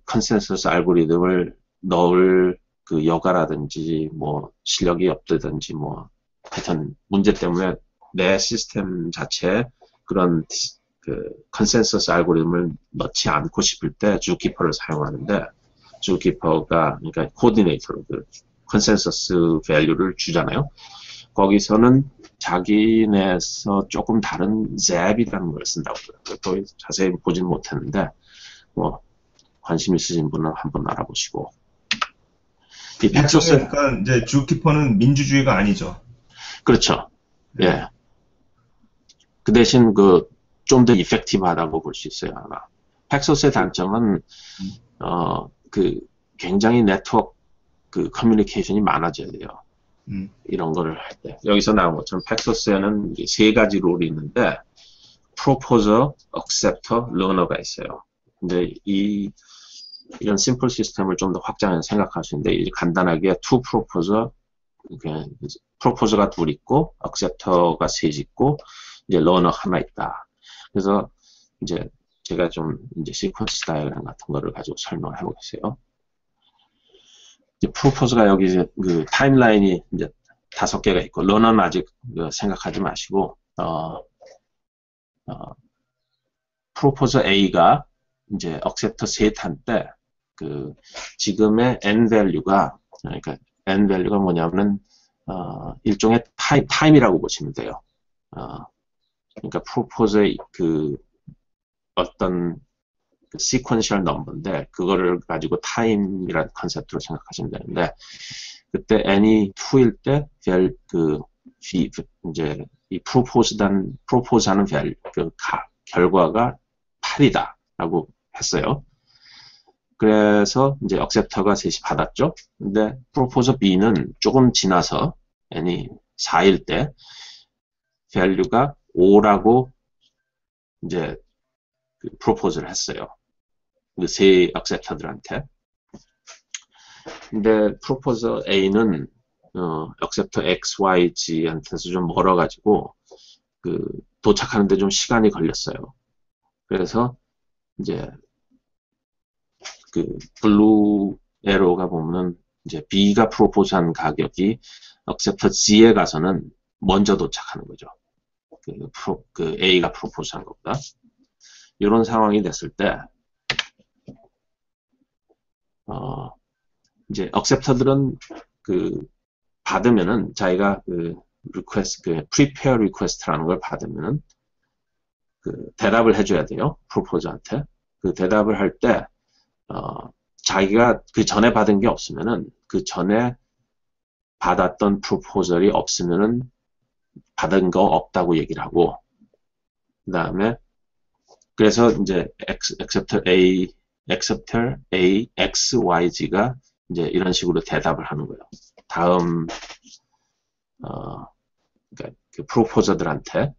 컨센서스 알고리즘을 넣을 여가라든지, 실력이 없다든지, 하여튼, 문제 때문에 내 시스템 자체에 그런 컨센서스 알고리즘을 넣지 않고 싶을 때 Zookeeper를 사용하는데, Zookeeper가, 그러니까 코디네이터로 컨센서스 밸류를 주잖아요. 거기서는 자기네에서 조금 다른 Zap이라는 걸 쓴다고 그래요. 또 자세히 보진 못했는데, 관심 있으신 분은 한번 알아보시고. 이 팩소스. 그러니까 이제 Zookeeper는 민주주의가 아니죠. 그렇죠. 예. 그 대신 좀 더 이펙티브하다고 볼 수 있어요, 아마. 팩소스의 단점은, 굉장히 네트워크 커뮤니케이션이 많아져야 돼요. 이런 거를 할 때. 여기서 나온 것처럼 팩소스에는 세 가지 롤이 있는데, proposer, acceptor, learner가 있어요. 근데 이런 심플 시스템을 좀 더 확장해서 생각할 수 있는데, 간단하게 two proposer, proposer가 둘 있고, acceptor가 셋 있고, 이제 learner 하나 있다. 그래서 이제 제가 좀 이제 시퀀스 다이어그램 같은 거를 가지고 설명을 해보겠어요. 이제 proposer가 여기 이제 타임라인이 이제 5개가 있고, learner는 아직 생각하지 마시고, proposer A가 이제 acceptor 셋한테 지금의 n value가, 그러니까 n value가 뭐냐면은 일종의 타임이라고 보시면 돼요. 그러니까 proposer의 어떤 sequential number인데, 그거를 가지고 time이라는 컨셉트로 생각하시면 되는데, 그때 n이 2일 때 이제 이 propose하는 value, 결과가 8이다라고 했어요. 그래서 이제 acceptor가 셋이 받았죠. 근데 proposer B는 조금 지나서 n이 4일 때 value가 5라고 이제 propose를 했어요. 그 세 acceptor들한테. 근데 proposer A는 acceptor X, Y, G한테서 좀 멀어가지고 도착하는데 좀 시간이 걸렸어요. 그래서 이제 블루 에로가 보면은 이제 B가 프로포즈한 가격이 acceptor G에 가서는 먼저 도착하는 거죠. A가 프로포즈한 것보다. 이런 상황이 됐을 때, 이제 acceptor들은 받으면은 자기가 prepare request라는 걸 받으면은 대답을 해줘야 돼요. 프로포즈한테. 대답을 할 때 자기가 그 전에 받은 게 없으면은 그 전에 받았던 프로포절이 없으면은 받은 거 없다고 얘기를 하고, 그 다음에 그래서 이제 acceptor A acceptor A, X, Y, Z가 이제 이런 식으로 대답을 하는 거예요. 다음, 그러니까 그 프로포저들한테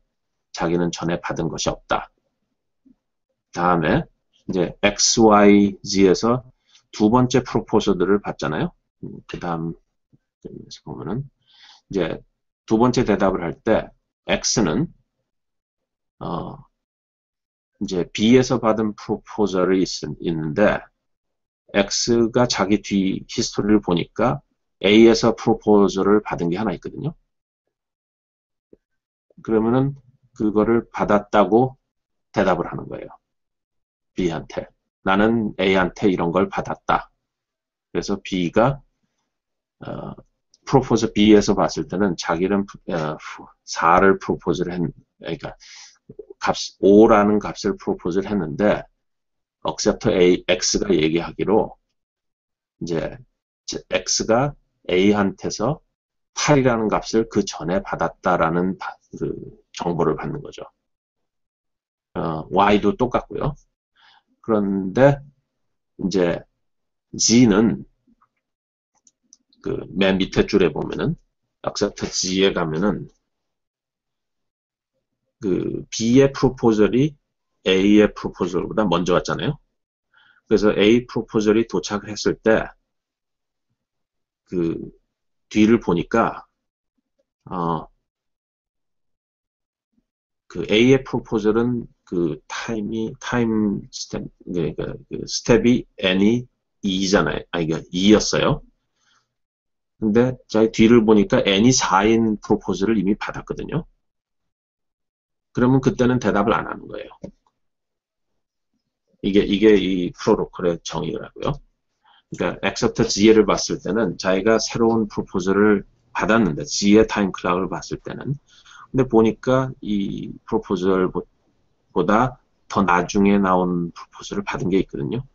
자기는 전에 받은 것이 없다. 다음에 이제 X, Y, Z에서 두 번째 프로포저들을 받잖아요. 그 다음 보면은 이제 두 번째 대답을 할 때 X는 이제 B에서 받은 프로포저를 있는데 X가 자기 뒤 히스토리를 보니까 A에서 프로포저를 받은 게 하나 있거든요. 그러면은 그거를 받았다고 대답을 하는 거예요. B한테. 나는 A한테 이런 걸 받았다. 그래서 B가 프로포저 B에서 봤을 때는 자기는 4를 프로포즈를 그러니까 5라는 값을 프로포즈를 했는데 acceptor X가 얘기하기로 이제 X가 A한테서 8이라는 값을 그 전에 받았다라는 그 정보를 받는 거죠. Y도 똑같고요. 그런데 이제 Z는 그 맨 밑에 줄에 보면은 acceptor G에 가면은 그 B의 프로포절이 A의 프로포절보다 먼저 왔잖아요. 그래서 A 프로포절이 도착을 했을 때 그 뒤를 보니까 그 A의 프로포절은 그 타임 스텝 그러니까 그 스텝이 n이 2잖아요. 아니 그러니까 2였어요. 근데 자기 뒤를 보니까 n이 4인 프로포즈를 이미 받았거든요. 그러면 그때는 대답을 안 하는 거예요. 이게 이 프로토콜의 정의라고요. 그러니까 acceptor G를 봤을 때는 자기가 새로운 프로포즈를 받았는데 G의 타임 클락을 봤을 때는 근데 보니까 이 프로포즈보다 더 나중에 나온 프로포즈를 받은 게 있거든요.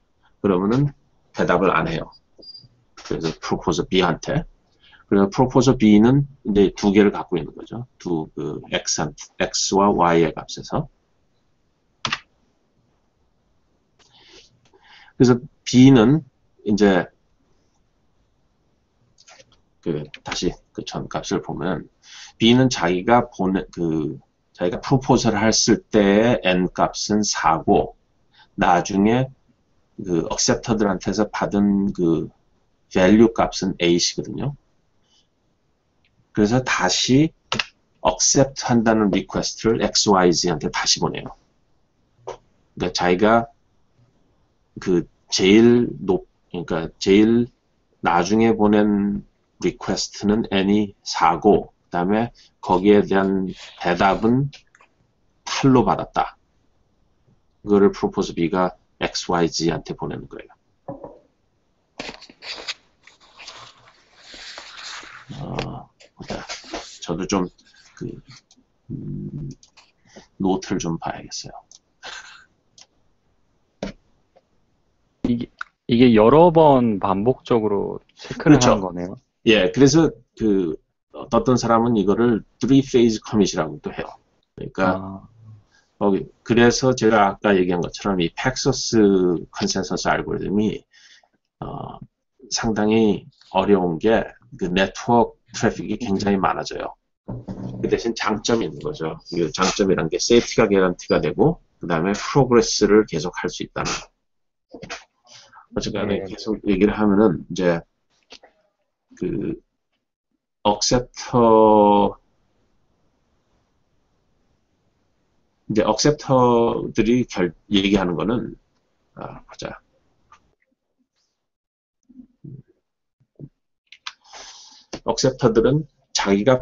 그러면은 대답을 안 해요. 그래서 프로포저 B한테. 그래서 프로포저 B는 이제 두 개를 갖고 있는 거죠. 그 X와 Y의 값에서. 그래서 B는 이제 다시 그 전 값을 보면 B는 자기가 자기가 프로포저를 했을 때의 n 값은 4고 나중에 그 acceptor들한테서 받은 그 value 값은 8이거든요. 그래서 다시 accept 한다는 request를 XYZ한테 다시 보내요. 그러니까 자기가 그러니까 제일 나중에 보낸 request는 n이 4고, 그 다음에 거기에 대한 대답은 8로 받았다. 그거를 propose B가 XYZ한테 보내는 거예요. 저도 좀 노트를 좀 봐야겠어요. 이게 여러 번 반복적으로 체크를 그렇죠. 하는 거네요. 예, 그래서 어떤 사람은 이거를 3-phase commit이라고도 해요. 그러니까 그래서 제가 아까 얘기한 것처럼 이 팩서스 컨센서스 알고리즘이 상당히 어려운 게 그 네트워크 트래픽이 굉장히 많아져요. 그 대신 장점이 있는 거죠. 이 장점이란 게 세이프티가 개런티가 되고 그 다음에 프로그레스를 계속 할 수 있다는 거. 어쨌든 계속 얘기를 하면은 이제 그 억셉터들이 얘기하는 거는 보자. 억셉터들은 자기가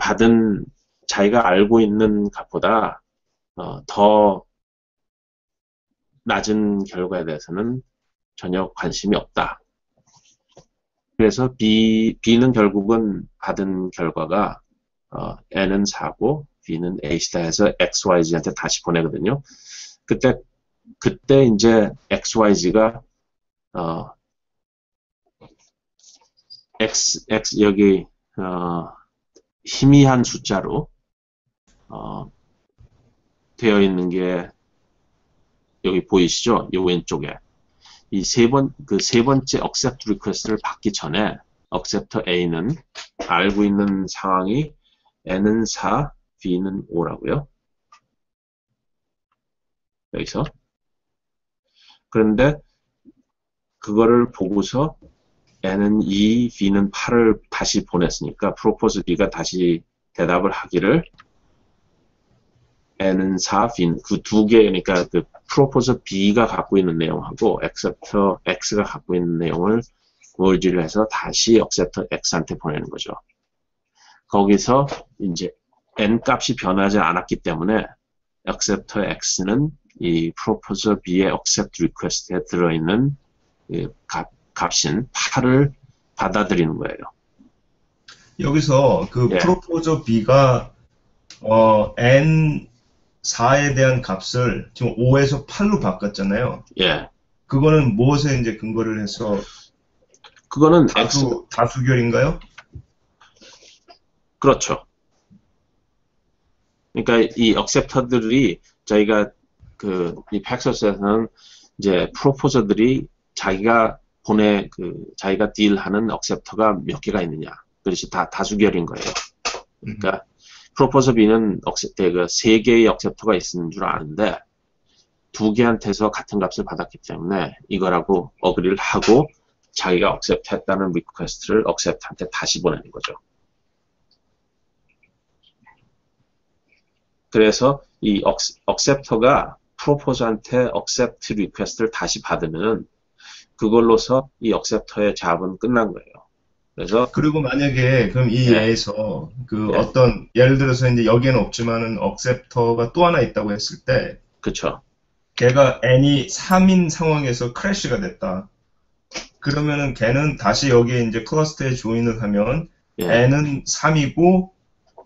알고 있는 값보다 더 낮은 결과에 대해서는 전혀 관심이 없다. 그래서 B는 결국은 받은 결과가 N은 4고 B는 8이다 해서 XYZ한테 다시 보내거든요. 그때 이제 XYZ가 여기 희미한 숫자로 되어 있는 게 여기 보이시죠? 이 왼쪽에 이 세 번째 accept request를 받기 전에 acceptor A는 알고 있는 상황이 N은 4, B는 5라고요. 여기서. 그런데 그거를 보고서 N은 2, B는 8을 다시 보냈으니까 propose B가 다시 대답을 하기를 N은 4, B는 그 두 개, 그러니까 그 propose B가 갖고 있는 내용하고 acceptor X가 갖고 있는 내용을 merge를 해서 다시 acceptor X한테 보내는 거죠. 거기서 이제 N 값이 변하지 않았기 때문에 acceptor X는 이 proposer B의 accept request에 들어있는 값인 8을 받아들이는 거예요. 여기서 그 예. proposer B가 N4에 대한 값을 지금 5에서 8로 바꿨잖아요. 예. 그거는 무엇에 이제 근거를 해서 그거는 다수결인가요? 그렇죠. 그러니까 이 acceptor들이 저희가 이 팩서스에서는 이제 프로포저들이 자기가 자기가 딜하는 acceptor가 몇 개가 있느냐. 그것이 다 다수결인 거예요. 그러니까 프로포저 B는 세 개의 acceptor가 있는 줄 아는데 두 개한테서 같은 값을 받았기 때문에 이거라고 어그리를 하고 자기가 accept 했다는 리퀘스트를 accept한테 다시 보내는 거죠. 그래서 이 acceptor가 proposer한테 accept 리퀘스트를 다시 받으면 그걸로서 이 acceptor의 잡은 끝난 거예요. 그래서 그리고 만약에 그럼 이 예. 예에서 그 예. 어떤 예를 들어서 이제 여기에는 없지만은 acceptor가 또 하나 있다고 했을 때 그쵸. 걔가 n이 3인 상황에서 크래시가 됐다. 그러면은 걔는 다시 여기에 이제 클러스터에 조인을 하면 예. n은 3이고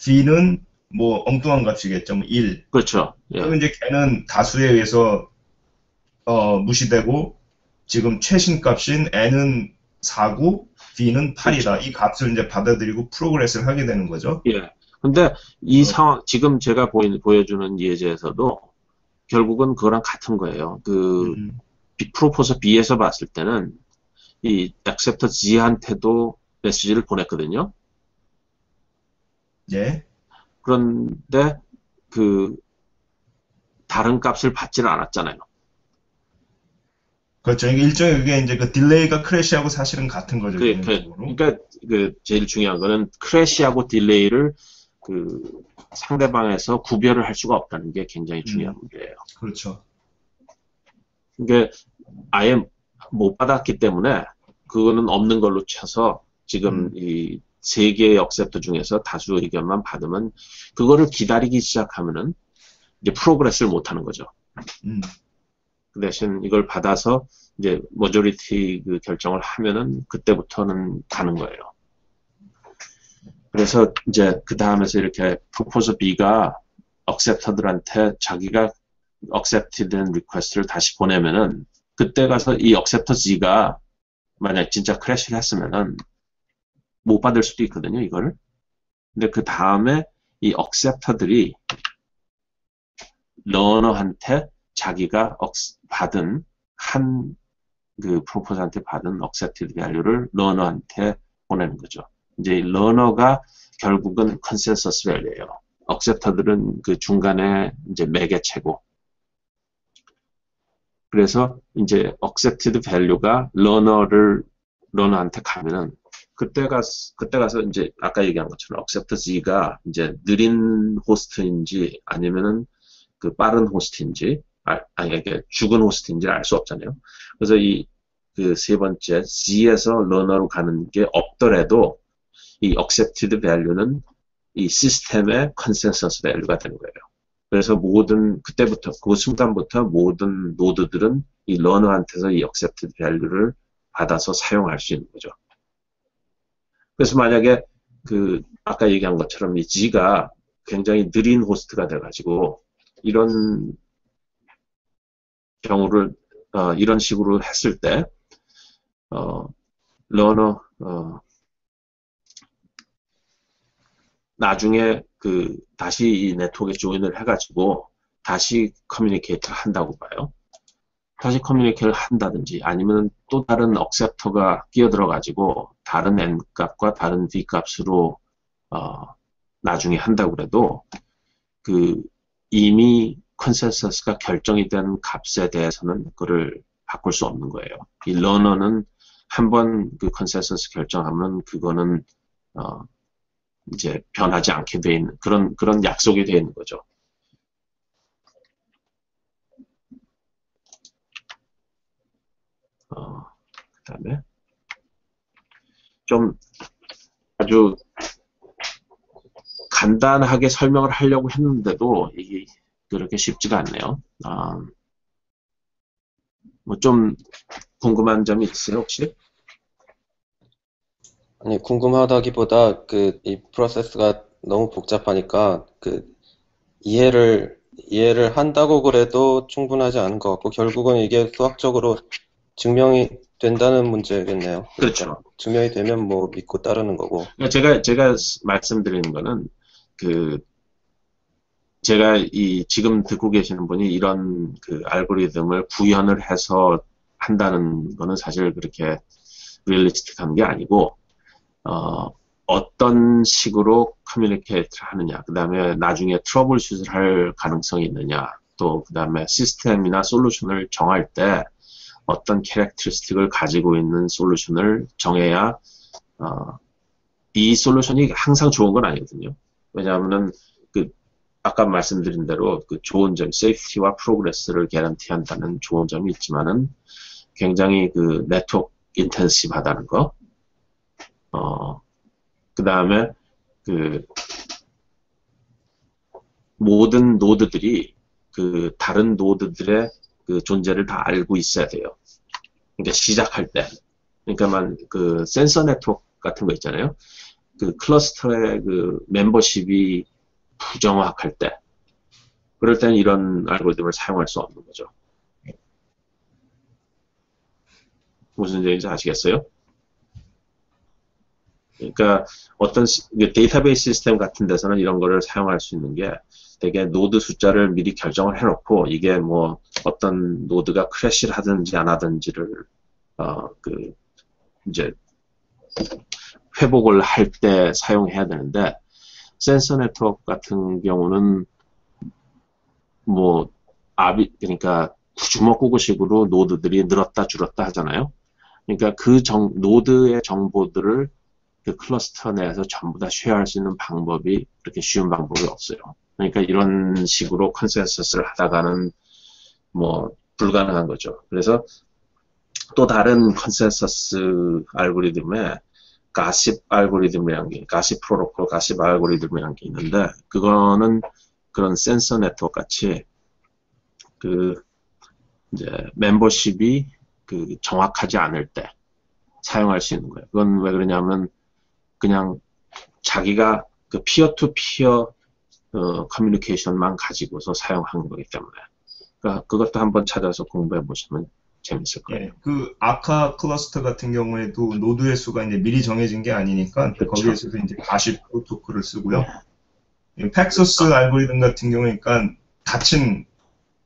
b는 뭐 엉뚱한 값이겠죠. 뭐 1. 그렇죠. 예. 그러면 이제 걔는 다수에 의해서 무시되고 지금 최신 값인 n은 4고 b는 8이다. 이 값을 이제 받아들이고 프로그레스를 하게 되는 거죠. 예. 근데 이 상황, 지금 제가 보여주는 예제에서도 결국은 그거랑 같은 거예요. 프로포서 B에서 봤을 때는 이 acceptor G한테도 메시지를 보냈거든요. 예. 그런데 다른 값을 받지는 않았잖아요. 그렇죠. 이게 일종의 그게 이제 그 딜레이가 크래시하고 사실은 같은 거죠. 기본적으로. 그러니까 제일 중요한 거는 크래시하고 딜레이를 상대방에서 구별을 할 수가 없다는 게 굉장히 중요한 문제예요. 그렇죠. 그러니까 아예 못 받았기 때문에 그거는 없는 걸로 쳐서 지금 이 세 개의 억셉터 중에서 다수 의견만 받으면 그거를 기다리기 시작하면은 이제 프로그레스를 못 하는 거죠. 그 대신 이걸 받아서 이제 머저리티 결정을 하면은 그때부터는 가는 거예요. 그래서 이제 그 다음에서 이렇게 프로포저 B가 억셉터들한테 자기가 accept된 리퀘스트를 다시 보내면은 그때 가서 이 acceptor G가 만약 진짜 크래시를 했으면은 못 받을 수도 있거든요, 이거를. 근데 그 다음에 이 acceptor들이 러너한테 자기가 받은 프로포저한테 받은 accepted value를 러너한테 보내는 거죠. 이제 러너가 결국은 컨센서스 밸류예요. acceptor들은 그 중간에 이제 매개체고. 그래서 이제 accepted value가 러너한테 가면은 그때 가서 이제 아까 얘기한 것처럼 acceptor G가 이제 느린 호스트인지 아니면은 빠른 호스트인지 아니 이게 죽은 호스트인지 알 수 없잖아요. 그래서 세 번째 G에서 러너로 가는 게 없더라도 이 accepted value는 이 시스템의 컨센서스 밸류가 되는 거예요. 그래서 그때부터, 그 순간부터 모든 노드들은 이 러너한테서 이 accepted value를 받아서 사용할 수 있는 거죠. 그래서 만약에 아까 얘기한 것처럼 이 G가 굉장히 느린 호스트가 돼가지고 이런 경우를, 이런 식으로 했을 때, 러너, 나중에 다시 이 네트워크에 조인을 해가지고 다시 커뮤니케이트를 한다고 봐요. 다시 커뮤니케이션을 한다든지 아니면 또 다른 억셉터가 끼어들어가지고 다른 n 값과 다른 v 값으로 나중에 한다고 그래도 그 이미 컨센서스가 결정이 된 값에 대해서는 그거를 바꿀 수 없는 거예요. 이 러너는 한번 그 컨센서스 결정하면 그거는 이제 변하지 않게 돼 있는 그런 약속이 돼 있는 거죠. 그다음에 좀 아주 간단하게 설명을 하려고 했는데도 이게 그렇게 쉽지가 않네요. 뭐 좀 궁금한 점이 있으세요, 혹시? 아니, 궁금하다기보다 이 프로세스가 너무 복잡하니까 이해를 한다고 그래도 충분하지 않은 것 같고 결국은 이게 수학적으로 증명이 된다는 문제겠네요. 그렇죠. 증명이 되면 뭐 믿고 따르는 거고. 제가 말씀드리는 거는 제가 지금 듣고 계시는 분이 이런 그 알고리즘을 구현을 해서 한다는 거는 사실 그렇게 리얼리스틱한 게 아니고 어떤 식으로 커뮤니케이트를 하느냐, 그 다음에 나중에 트러블 슛을 할 가능성이 있느냐, 또 그 다음에 시스템이나 솔루션을 정할 때 어떤 캐릭터리스틱을 가지고 있는 솔루션을 정해야 이 솔루션이 항상 좋은 건 아니거든요. 왜냐하면은 아까 말씀드린 대로 그 좋은 점, 세이프티와 프로그레스를 개런티한다는 좋은 점이 있지만은 굉장히 그 네트워크 인텐시브하다는 거. 그 다음에 모든 노드들이 다른 노드들의 존재를 다 알고 있어야 돼요. 그러니까 시작할 때. 그러니까 센서 네트워크 같은 거 있잖아요. 클러스터의 멤버십이 부정확할 때. 그럴 때는 이런 알고리즘을 사용할 수 없는 거죠. 무슨 얘기인지 아시겠어요? 그러니까 어떤 데이터베이스 시스템 같은 데서는 이런 거를 사용할 수 있는 게 되게 노드 숫자를 미리 결정을 해놓고 이게 뭐 어떤 노드가 크래시를 하든지 안 하든지를 이제 회복을 할 때 사용해야 되는데 센서 네트워크 같은 경우는 뭐 그러니까 주먹구구식으로 노드들이 늘었다 줄었다 하잖아요. 그러니까 노드의 정보들을 그 클러스터 내에서 전부 다 쉐어할 수 있는 방법이 그렇게 쉬운 방법이 없어요. 그러니까 이런 식으로 컨센서스를 하다가는 뭐 불가능한 거죠. 그래서 또 다른 컨센서스 알고리즘에 가십 알고리즘이라는 게, 가십 프로토콜, 가십 알고리즘이라는 게 있는데 그거는 그런 센서 네트워크 같이 이제 멤버십이 정확하지 않을 때 사용할 수 있는 거예요. 그건 왜 그러냐면 그냥 자기가 피어 투 피어 커뮤니케이션만 가지고서 사용하는 거기 때문에 그러니까 그것도 한번 찾아서 공부해 보시면 재밌을 거예요. 예, 아카 클러스터 같은 경우에도 노드의 수가 이제 미리 정해진 게 아니니까 그렇죠. 거기에서도 이제 가십 프로토콜을 쓰고요. 팩소스 알고리즘 같은 경우에 그러니까 닫힌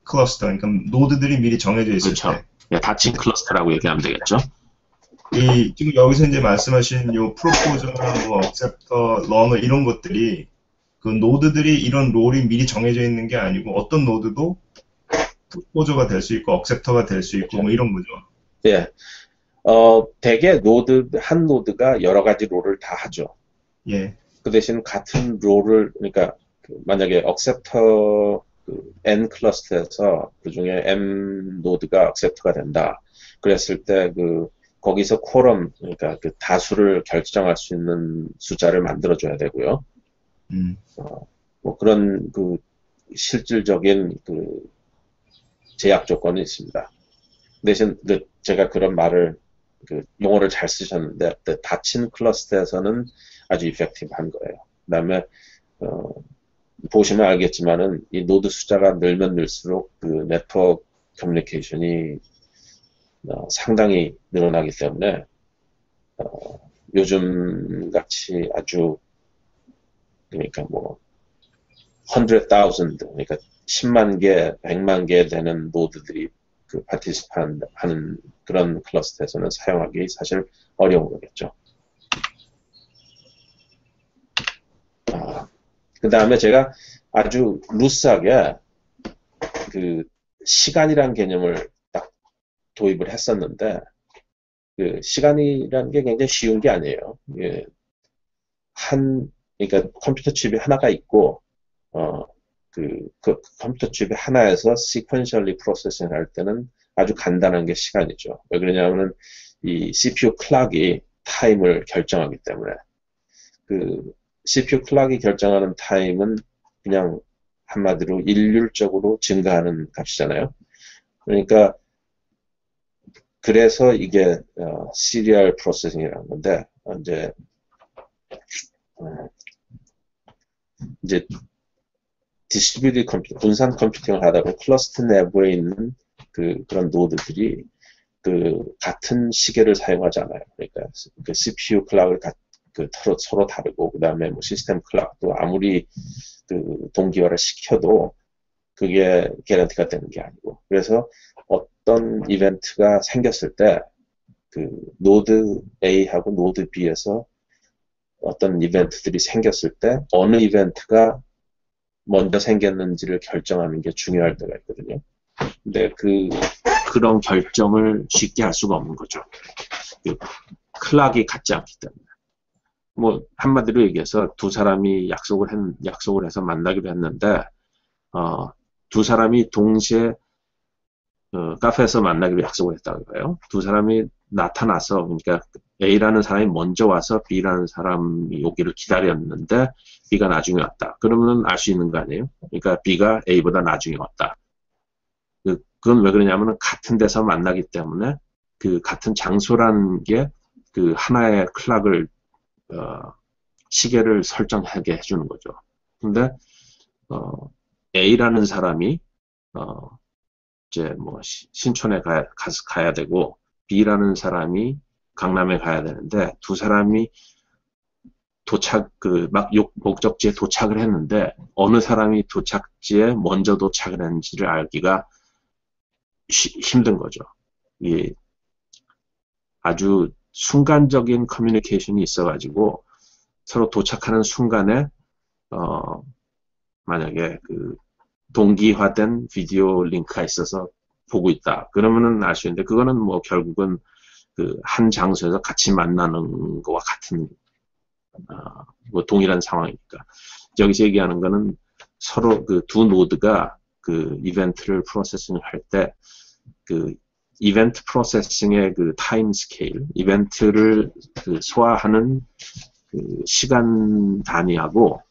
클러스터, 그러니까 노드들이 미리 정해져 있을 그렇죠. 때. 예, 닫힌 클러스터라고 얘기하면 되겠죠. 지금 여기서 이제 말씀하신 요 프로포저나 뭐 억셉터, 러너 이런 것들이 그 노드들이 이런 롤이 미리 정해져 있는 게 아니고 어떤 노드도 프로포저가 될 수 있고 억셉터가 될 수 있고 뭐 이런 거죠. 예. 대개 한 노드가 여러 가지 롤을 다 하죠. 예. 그 대신 같은 롤을, 그러니까 만약에 억셉터 n 클러스터에서 그 중에 m 노드가 억셉터가 된다. 그랬을 때 거기서 쿼럼, 그러니까 다수를 결정할 수 있는 숫자를 만들어줘야 되고요. 뭐 그런 실질적인 제약 조건이 있습니다. 대신 제가 그런 말을 용어를 잘 쓰셨는데 닫힌 클러스터에서는 아주 이펙티브한 거예요. 그다음에 보시면 알겠지만은 이 노드 숫자가 늘면 늘수록 네트워크 커뮤니케이션이 상당히 늘어나기 때문에 요즘 같이 아주 그러니까 뭐 100,000 그러니까 10만 개, 100만 개 되는 노드들이 그 파티시판 하는 그런 클러스터에서는 사용하기 사실 어려운 거겠죠. 그 다음에 제가 아주 루스하게 그 시간이란 개념을 딱 도입을 했었는데, 그 시간이라는 게 굉장히 쉬운 게 아니에요. 예, 그러니까 컴퓨터 칩이 하나가 있고, 그 컴퓨터 칩이 하나에서 sequentially processing 할 때는 아주 간단한 게 시간이죠. 왜 그러냐면은 이 CPU 클락이 타임을 결정하기 때문에, 그 CPU 클락이 결정하는 타임은 그냥 한마디로 일률적으로 증가하는 값이잖아요. 그러니까 그래서 이게 시리얼 프로세싱이라는 건데, 이제 디스트리뷰티드 컴퓨팅, 분산 컴퓨팅을 하다 보면 클러스터 내부에 있는 그런 노드들이 그 같은 시계를 사용하잖아요. 그러니까 그 CPU 클락을 서로 다르고, 그 다음에 뭐 시스템 클락도 아무리 그 동기화를 시켜도 그게 개런티가 되는 게 아니고, 그래서 어떤 이벤트가 생겼을 때 그 노드 A하고 노드 B에서 어떤 이벤트들이 생겼을 때 어느 이벤트가 먼저 생겼는지를 결정하는 게 중요할 때가 있거든요. 근데 그런 결정을 쉽게 할 수가 없는 거죠. 그 클락이 같지 않기 때문에. 뭐 한마디로 얘기해서 두 사람이 약속을 해서 만나기로 했는데, 두 사람이 동시에 카페에서 만나기로 약속을 했다는 거예요. 두 사람이 나타나서, 그러니까 A라는 사람이 먼저 와서 B라는 사람이 오기를 기다렸는데 B가 나중에 왔다. 그러면 알 수 있는 거 아니에요? 그러니까 B가 A보다 나중에 왔다. 그건 왜 그러냐면 같은 데서 만나기 때문에 그 같은 장소라는 게 그 하나의 클락을 시계를 설정하게 해주는 거죠. 근데 A라는 사람이 이제 뭐 신촌에 가야 되고 B라는 사람이 강남에 가야 되는데, 두 사람이 목적지에 도착을 했는데 어느 사람이 도착지에 먼저 도착을 했는지를 알기가 힘든 거죠. 이 아주 순간적인 커뮤니케이션이 있어가지고 서로 도착하는 순간에 만약에 그 동기화된 비디오 링크가 있어서 보고 있다. 그러면은 알 수 있는데, 그거는 뭐 결국은 그 한 장소에서 같이 만나는 거와 같은 뭐 동일한 상황이니까. 여기서 얘기하는 거는 서로 그 두 노드가 그 이벤트를 프로세싱 할 때 그 이벤트 프로세싱의 그 타임 스케일, 이벤트를 그 소화하는 그 시간 단위하고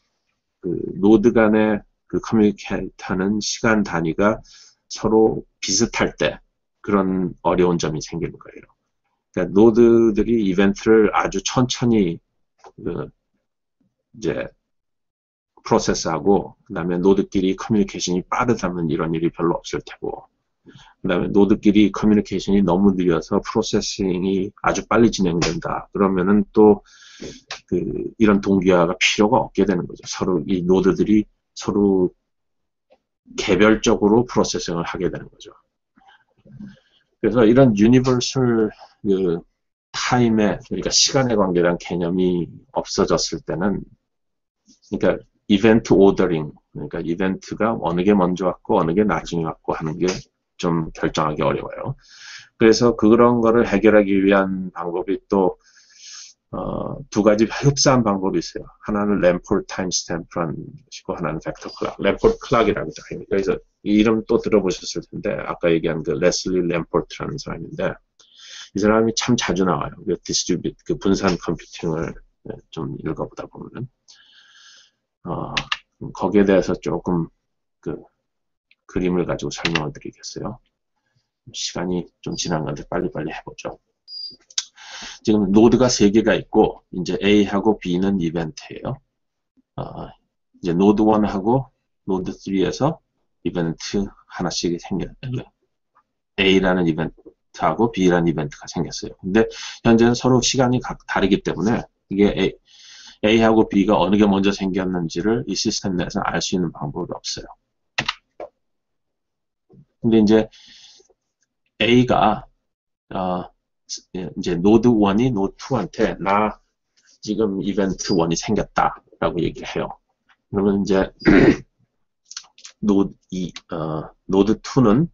그 노드 간의 그 커뮤니케이트하는 시간 단위가 서로 비슷할 때 그런 어려운 점이 생기는 거예요. 그러니까 노드들이 이벤트를 아주 천천히 이제 프로세스하고, 그다음에 노드끼리 커뮤니케이션이 빠르다면 이런 일이 별로 없을 테고, 그다음에 노드끼리 커뮤니케이션이 너무 느려서 프로세싱이 아주 빨리 진행된다. 그러면은 또 이런 동기화가 필요가 없게 되는 거죠. 서로 이 노드들이 서로 개별적으로 프로세싱을 하게 되는 거죠. 그래서 이런 유니버설 타임에, 그러니까 시간에 관계된 개념이 없어졌을 때는, 그러니까 이벤트 오더링, 그러니까 이벤트가 어느 게 먼저 왔고 어느 게 나중에 왔고 하는 게 좀 결정하기 어려워요. 그래서 그런 거를 해결하기 위한 방법이 또 두 가지 흡사한 방법이 있어요. 하나는 램포르트 타임 스탬프라는 것이고, 하나는 벡터 클락, 램포르트 클락이라고 합니다. 그래서 이 이름 또 들어보셨을 텐데, 아까 얘기한 그 레슬리 램포르트라는 사람인데, 이 사람이 참 자주 나와요. 그 분산 컴퓨팅을 좀 읽어보다 보면은 거기에 대해서 조금 그림을 가지고 설명을 드리겠어요. 시간이 좀 지난 건데 빨리빨리 해보죠. 지금 노드가 3개가 있고, 이제 A하고 B는 이벤트예요. 이제 노드 1하고 노드 3에서 이벤트 하나씩 A라는 이벤트하고 B라는 이벤트가 생겼어요. 근데 현재는 서로 시간이 다르기 때문에 이게 A하고 B가 어느 게 먼저 생겼는지를 이 시스템 내에서 알 수 있는 방법이 없어요. 근데 이제 A가 이제 노드 1이 노드 2한테 나 지금 이벤트 1이 생겼다라고 얘기를 해요. 그러면 이제 노드 2는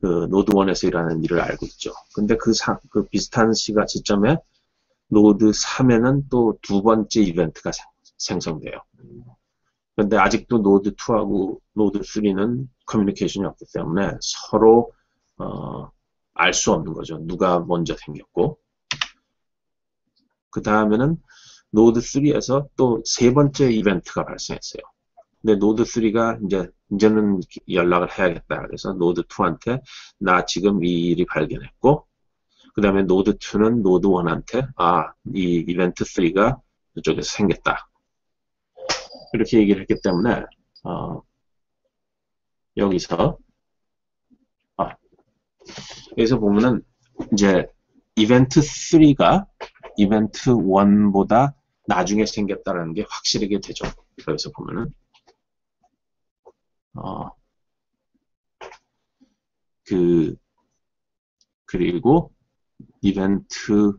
그 노드 1에서 일하는 일을 알고 있죠. 근데 그 비슷한 시점에 노드 3에는 또 두 번째 이벤트가 생성돼요. 근데 아직도 노드 2하고 노드 3는 커뮤니케이션이 없기 때문에 서로 알 수 없는 거죠. 누가 먼저 생겼고. 그 다음에는 노드 3에서 또 세 번째 이벤트가 발생했어요. 근데 노드 3가 이제는 연락을 해야겠다. 그래서 노드 2한테 나 지금 이 일이 발견했고, 그 다음에 노드 2는 노드 1한테 이 이벤트 3가 이쪽에서 생겼다. 이렇게 얘기를 했기 때문에 여기서 보면은 이제 이벤트 3가 이벤트 1보다 나중에 생겼다라는 게 확실하게 되죠. 여기서 보면은 그리고 이벤트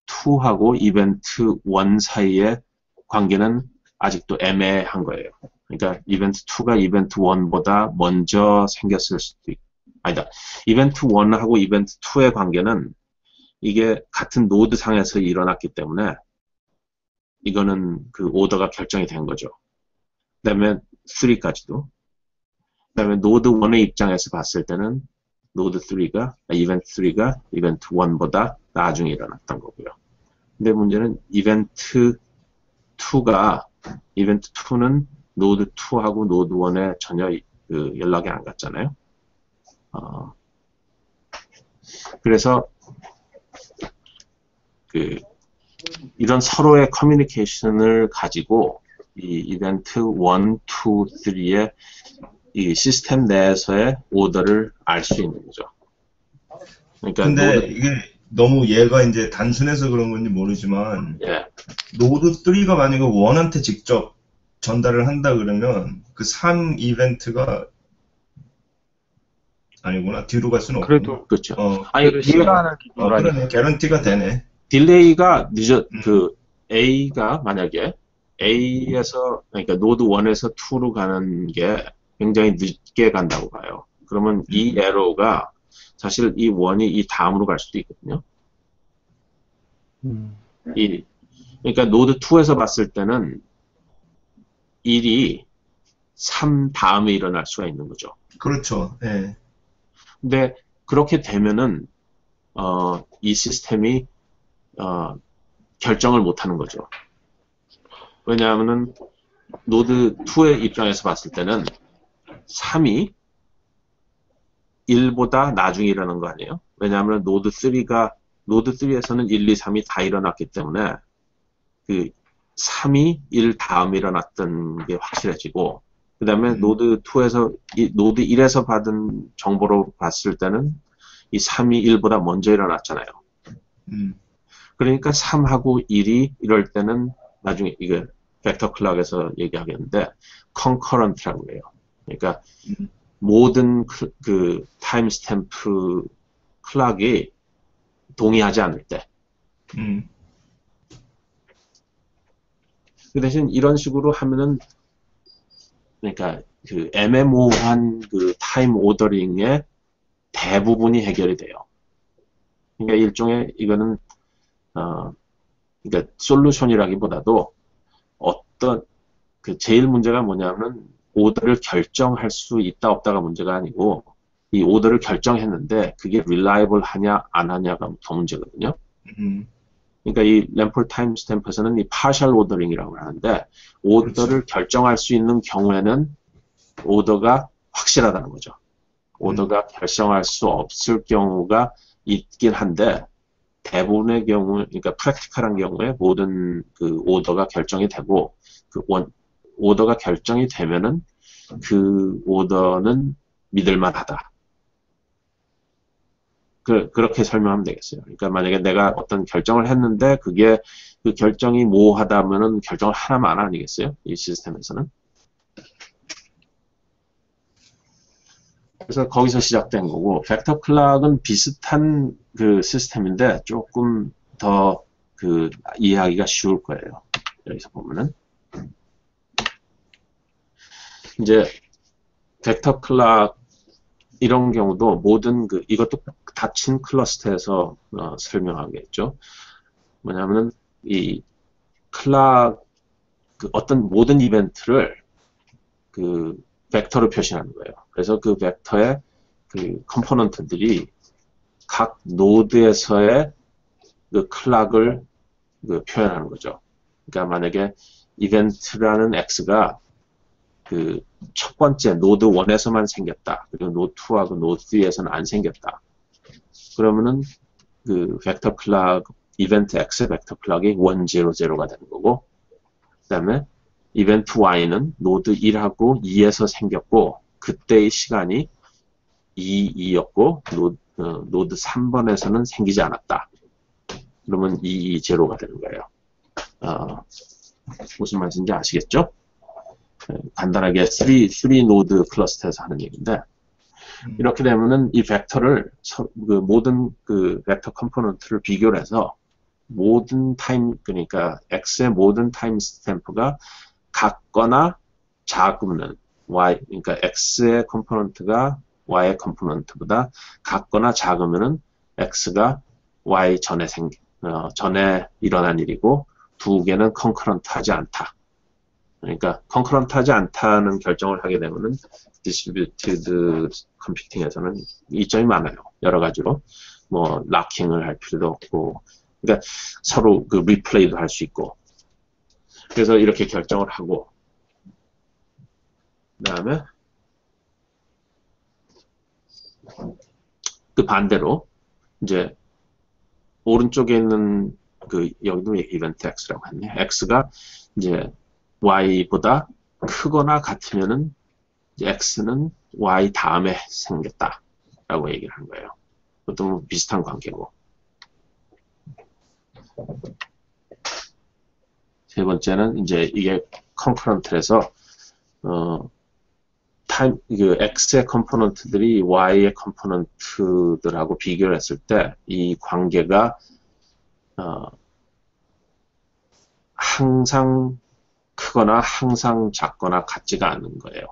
2하고 이벤트 1 사이의 관계는 아직도 애매한 거예요. 그러니까 이벤트 2가 이벤트 1보다 먼저 생겼을 수도 있고, 아니다. 이벤트 1하고 이벤트 2의 관계는 이게 같은 노드 상에서 일어났기 때문에 이거는 그 오더가 결정이 된 거죠. 그 다음에 3까지도. 그 다음에 노드 1의 입장에서 봤을 때는 노드 3가, 이벤트 3가 이벤트 1보다 나중에 일어났던 거고요. 근데 문제는 이벤트 2는 노드 2하고 노드 1에 전혀 연락이 안 갔잖아요. 그래서 이런 서로의 커뮤니케이션을 가지고 이 이벤트 1, 2, 3의 이 시스템 내에서의 오더를 알 수 있는 거죠. 그러니까 근데 이게 너무 얘가 이제 단순해서 그런 건지 모르지만 예. 노드 3가 만약에 1한테 직접 전달을 한다 그러면 그 3 이벤트가 아니구나. 뒤로 갈 수는 없구나. 그래도 그렇죠. 그래도 시간을 그러네. 개런티가 되네. 딜레이가 A가 만약에 A에서, 그러니까 노드 1에서 2로 가는 게 굉장히 늦게 간다고 봐요. 그러면 이 에러가 사실 이 1이 이 다음으로 갈 수도 있거든요. 그러니까 노드 2에서 봤을 때는 일이 3 다음에 일어날 수가 있는 거죠. 그렇죠. 예. 근데 그렇게 되면은 이 시스템이 결정을 못 하는 거죠. 왜냐하면은 노드 2의 입장에서 봤을 때는 3이 1보다 나중에 일어나는 거 아니에요? 왜냐하면 노드 3에서는 1, 2, 3이 다 일어났기 때문에 그 3이 1 다음에 일어났던 게 확실해지고, 그 다음에 노드 2에서, 노드 1에서 받은 정보로 봤을 때는 이 3이 1보다 먼저 일어났잖아요. 그러니까 3하고 1이 이럴 때는 나중에 이게 벡터 클락에서 얘기하겠는데 concurrent라고 해요. 그러니까 모든 그 타임 스탬프 클락이 동의하지 않을 때. 그 대신 이런 식으로 하면은, 그러니까 그 애매모호한 그 타임 오더링의 대부분이 해결이 돼요. 그러니까 일종의 이거는 그러니까 솔루션이라기보다도 어떤 제일 문제가 뭐냐면 오더를 결정할 수 있다 없다가 문제가 아니고 이 오더를 결정했는데 그게 reliable 하냐 안 하냐가 더 문제거든요. 그러니까 이 램폴 타임 스탬프에서는 이 partial ordering이라고 하는데 오더를 결정할 수 있는 경우에는 오더가 확실하다는 거죠. 오더가 결정할 수 없을 경우가 있긴 한데 대부분의 경우, 그러니까 프랙티컬한 경우에 모든 그 오더가 결정이 되고 오더가 결정이 되면은 그 오더는 믿을만하다. 그렇게 설명하면 되겠어요. 그러니까 만약에 내가 어떤 결정을 했는데 그게 그 결정이 모호하다면은 결정을 하나만 아니겠어요? 이 시스템에서는. 그래서 거기서 시작된 거고, 벡터 클락은 비슷한 그 시스템인데 조금 더 그 이해하기가 쉬울 거예요. 여기서 보면은 이제 벡터 클락 이런 경우도 모든 그 이것도 닫힌 클러스터에서 설명하겠죠. 뭐냐면은 이 클락 그 어떤 모든 이벤트를 그 벡터로 표시하는 거예요. 그래서 그 벡터의 그 컴포넌트들이 각 노드에서의 그 클락을 그 표현하는 거죠. 그러니까 만약에 이벤트라는 x가 그 첫 번째 노드 1에서만 생겼다. 그리고 노드 2하고 노드 3에서는 안 생겼다. 그러면은 그 벡터 클락 이벤트 x의 벡터 클락이 1, 0, 0가 되는 거고, 그다음에 이벤트 y는 노드 1하고 2에서 생겼고 그때의 시간이 2, 2였고 노드 3번에서는 생기지 않았다. 그러면 2, 2, 0가 되는 거예요. 무슨 말인지 아시겠죠? 간단하게 3 노드 클러스터에서 하는 얘기인데, 이렇게 되면은 이 벡터를 그 모든 그 벡터 컴포넌트를 비교를 해서 모든 타임, 그러니까 x의 모든 타임 스탬프가 같거나 작으면 y, 그러니까 x의 컴포넌트가 y의 컴포넌트보다 같거나 작으면은 x가 y 전에 일어난 일이고 두 개는 컨커런트하지 않다. 그러니까 컨커런트하지 않다는 결정을 하게 되면은 디스트리뷰티드 컴퓨팅에서는 이점이 많아요. 여러 가지로 뭐 락킹을 할 필요도 없고, 그러니까 서로 그 리플레이도 할 수 있고. 그래서 이렇게 결정을 하고, 그다음에 그 반대로 이제 오른쪽에 있는 그 여기도 이벤트 x라고 했네. x가 이제 y보다 크거나 같으면은 x는 y 다음에 생겼다라고 얘기를 하는 거예요. 그것도 뭐 비슷한 관계고. 세 번째는 이제 이게 컨커런트에서 그 x의 컴포넌트들이 y의 컴포넌트들하고 비교를 했을 때 이 관계가 항상 크거나 항상 작거나 같지가 않은 거예요.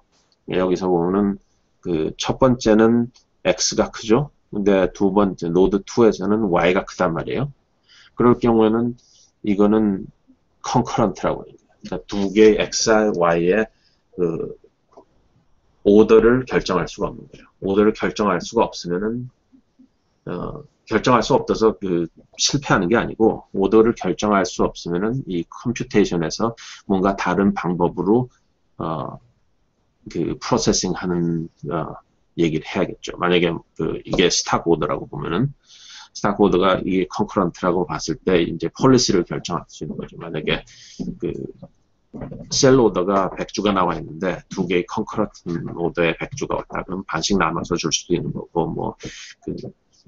여기서 보면은 그 첫 번째는 x가 크죠. 근데 두 번째 노드 2에서는 y가 크단 말이에요. 그럴 경우에는 이거는 컨커런트라고 해요. 그러니까 두 개의 x와 y의 그 오더를 결정할 수가 없는 거예요. 오더를 결정할 수가 없으면은 결정할 수 없어서 그 실패하는 게 아니고, 오더를 결정할 수 없으면은 이 컴퓨테이션에서 뭔가 다른 방법으로 그 프로세싱하는 얘기를 해야겠죠. 만약에 그 이게 스탁 오더라고 보면은 스탁 오더가 이게 컨커런트라고 봤을 때 이제 폴리시를 결정할 수 있는 거죠. 만약에 그 셀 오더가 100주가 나와 있는데 두 개의 컨커런트 오더에 100주가 왔다 그러면 반씩 나눠서 줄 수도 있는 거고, 뭐 그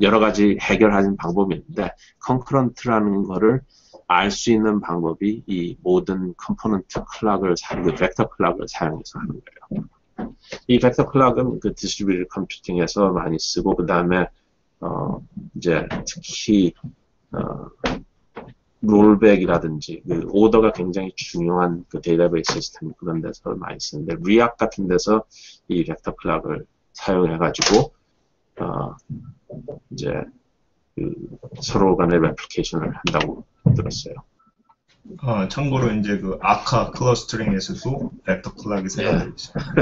여러 가지 해결하는 방법이 있는데, 컨커런트라는 거를 알 수 있는 방법이 이 모든 컴포넌트 클락을 그 벡터 클락을 사용해서 하는 거예요. 이 벡터 클락은 그 디스트리뷰티드 컴퓨팅에서 많이 쓰고, 그 다음에 이제 특히 롤백이라든지 그 오더가 굉장히 중요한 그 데이터베이스 시스템 그런 데서 많이 쓰는데, 리악 같은 데서 이 벡터 클락을 사용해가지고 이제 그 서로 간의 레플리케이션을 한다고 들었어요. 참고로 이제 그 아카 클러스터링에서도 벡터 클락이 사용되고 있습니다.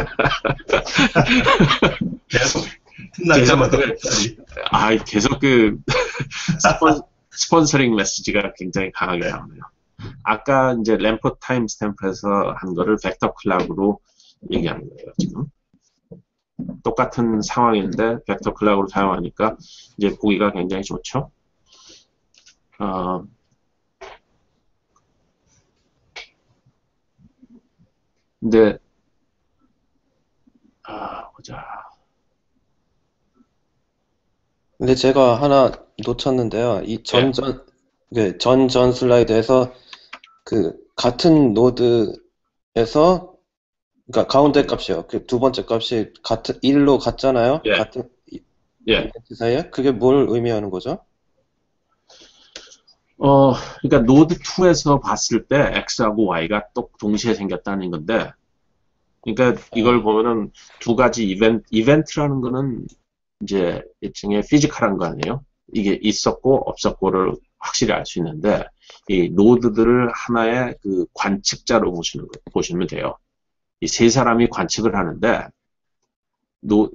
계속 틈날 때마다 계속 그 스폰서링 메시지가 굉장히 강하게 나오네요. 아까 이제 램프 타임 스탬프에서 한 거를 벡터 클락으로 얘기하는 거예요, 지금. 똑같은 상황인데 벡터 클락으로 사용하니까 이제 보기가 굉장히 좋죠. 근데 보자. 근데 제가 하나 놓쳤는데요. 이 전 슬라이드에서 그 같은 노드에서 그러니까 가운데 값이요. 그 두 번째 값이 같은 1로 같잖아요. 예. 같은 예. 이벤트 사이에 그게 뭘 의미하는 거죠? 그러니까 노드 2에서 봤을 때 X하고 Y가 또 동시에 생겼다는 건데, 그러니까 이걸 보면은 두 가지 이벤트라는 거는 이제 일종의 피지컬한 거 아니에요? 이게 있었고 없었고를 확실히 알 수 있는데, 이 노드들을 하나의 그 관측자로 보시면 돼요. 이 세 사람이 관측을 하는데,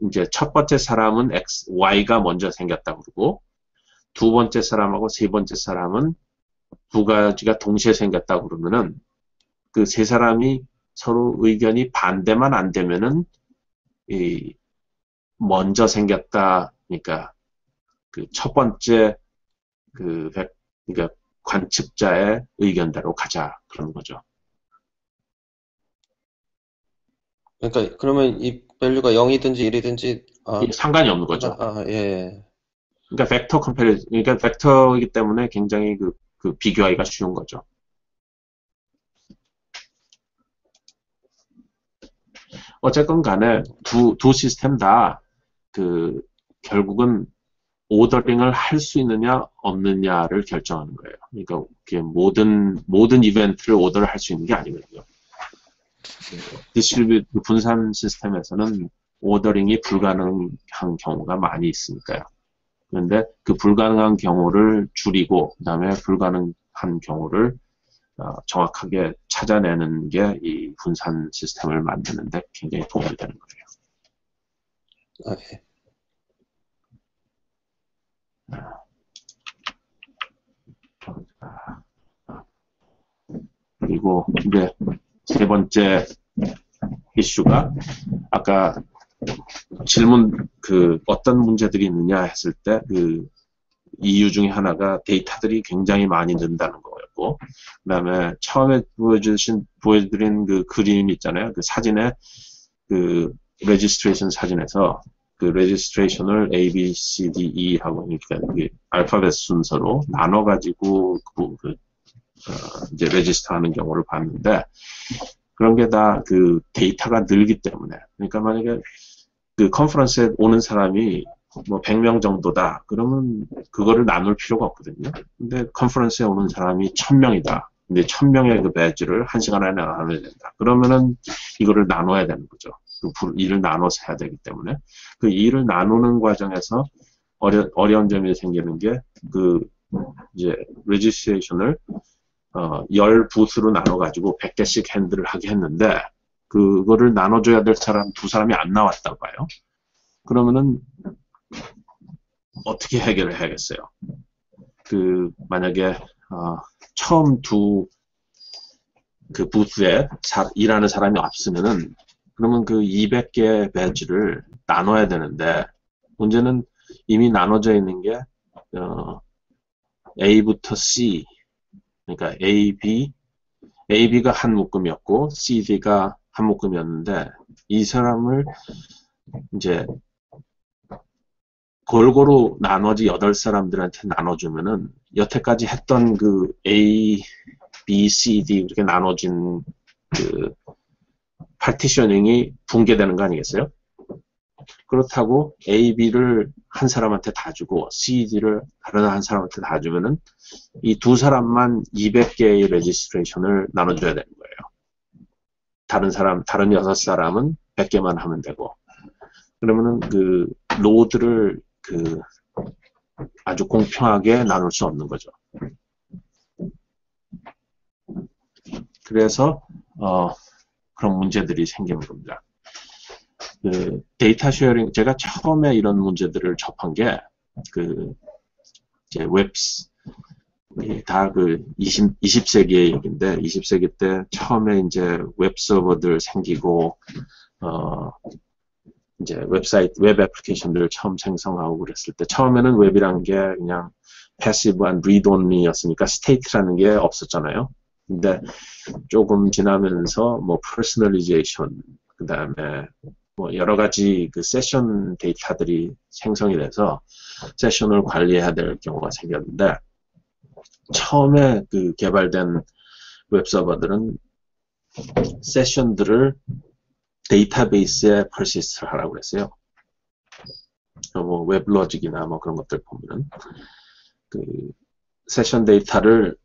이제 첫 번째 사람은 Y가 먼저 생겼다 그러고, 두 번째 사람하고 세 번째 사람은 두 가지가 동시에 생겼다 그러면은 그 세 사람이 서로 의견이 반대만 안 되면은 이 먼저 생겼다, 그러니까 그 첫 번째 그러니까 관측자의 의견대로 가자 그런 거죠. 그러니까 그러면 이 밸류가 0이든지 1이든지 이게 상관이 없는 거죠. 예. 그러니까 벡터 컴패리즌, 그러니까 벡터이기 때문에 굉장히 그 비교하기가 쉬운 거죠. 어쨌건 간에 두 시스템 다 결국은 오더링을 할 수 있느냐 없느냐를 결정하는 거예요. 그러니까 모든 이벤트를 오더를 할 수 있는 게 아니거든요. 디스트리뷰트 분산 시스템에서는 오더링이 불가능한 경우가 많이 있으니까요. 그런데 그 불가능한 경우를 줄이고 그다음에 불가능한 경우를 정확하게 찾아내는 게 이 분산 시스템을 만드는데 굉장히 도움이 되는 거예요. 예. 그리고 이제 세 번째 이슈가 아까 질문 어떤 문제들이 있느냐 했을 때 이유 중에 하나가 데이터들이 굉장히 많이 는다는 거였고, 그 다음에 처음에 보여드린 그 그림 있잖아요. 그 사진에 레지스트레이션 사진에서 그 레지스트레이션을 A, B, C, D, E 하고 그러니까 알파벳 순서로 나눠가지고 이제 레지스터 하는 경우를 봤는데, 그런 게 다 데이터가 늘기 때문에, 그러니까 만약에 컨퍼런스에 오는 사람이 뭐 100명 정도다. 그러면 그거를 나눌 필요가 없거든요. 근데 컨퍼런스에 오는 사람이 1000명이다. 근데 1000명의 그 배지를 1시간 안에 나눠야 된다. 그러면은 이거를 나눠야 되는 거죠. 일을 나눠서 해야 되기 때문에. 그 일을 나누는 과정에서 어려운 점이 생기는 게 이제 레지스트레이션을 10부스로 나눠가지고 100개씩 핸들을 하게 했는데, 그거를 나눠줘야 될 사람 두 사람이 안 나왔다고 봐요. 그러면은 어떻게 해결을 해야겠어요? 만약에 처음 그 부스에 일하는 사람이 없으면은 그러면 200개 배지를 나눠야 되는데, 문제는 이미 나눠져 있는 게 A부터 C, 그러니까 AB가 한 묶음이었고 CD가 한 묶음이었는데, 이 사람을 이제 골고루 나머지 8사람들한테 나눠주면은 여태까지 했던 A, B, C, D 이렇게 나눠진 파티셔닝이 붕괴되는 거 아니겠어요? 그렇다고 A, B를 한 사람한테 다 주고 C, D를 다른 한 사람한테 다 주면은 이 두 사람만 200개의 레지스트레이션을 나눠줘야 되는 거예요. 다른 6사람은 100개만 하면 되고, 그러면은 로드를 아주 공평하게 나눌 수 없는 거죠. 그래서 그런 문제들이 생기는 겁니다. 데이터 쉐어링, 제가 처음에 이런 문제들을 접한 게 이제 다 20세기의 얘기인데, 20세기 때 처음에 이제 웹 서버들 생기고 이제 웹 애플리케이션들을 처음 생성하고 그랬을 때, 처음에는 웹이란 게 그냥 패시브한 read only였으니까 state라는 게 없었잖아요. 근데 조금 지나면서 뭐 personalization, 그 다음에 뭐 여러 가지 세션 데이터들이 생성이 돼서 세션을 관리해야 될 경우가 생겼는데, 처음에 개발된 웹 서버들은 세션들을 데이터베이스에 persist를 하라고 그랬어요. 뭐 웹로직이나 뭐 그런 것들 보면은 그 세션 데이터를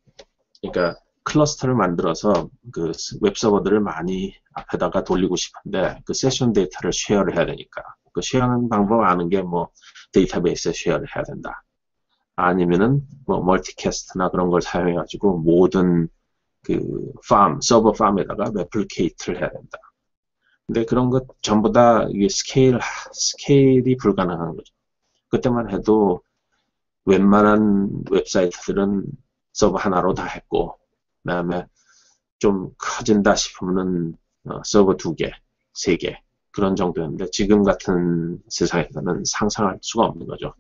그러니까 클러스터를 만들어서 그 웹서버들을 많이 앞에다가 돌리고 싶은데 그 세션 데이터를 쉐어를 해야 되니까 그 쉐어하는 방법 아는 게 뭐 데이터베이스에 쉐어를 해야 된다. 아니면은 뭐 멀티캐스트나 그런 걸 사용해 가지고 모든 그 서버 팜에다가 레플리케이트를 해야 된다. 근데 그런 것 전부 다 이게 스케일이 불가능한 거죠. 그때만 해도 웬만한 웹사이트들은 서버 하나로 다 했고, 그 다음에 좀 커진다 싶으면은 서버 2개, 3개 그런 정도였는데 지금 같은 세상에서는 상상할 수가 없는 거죠.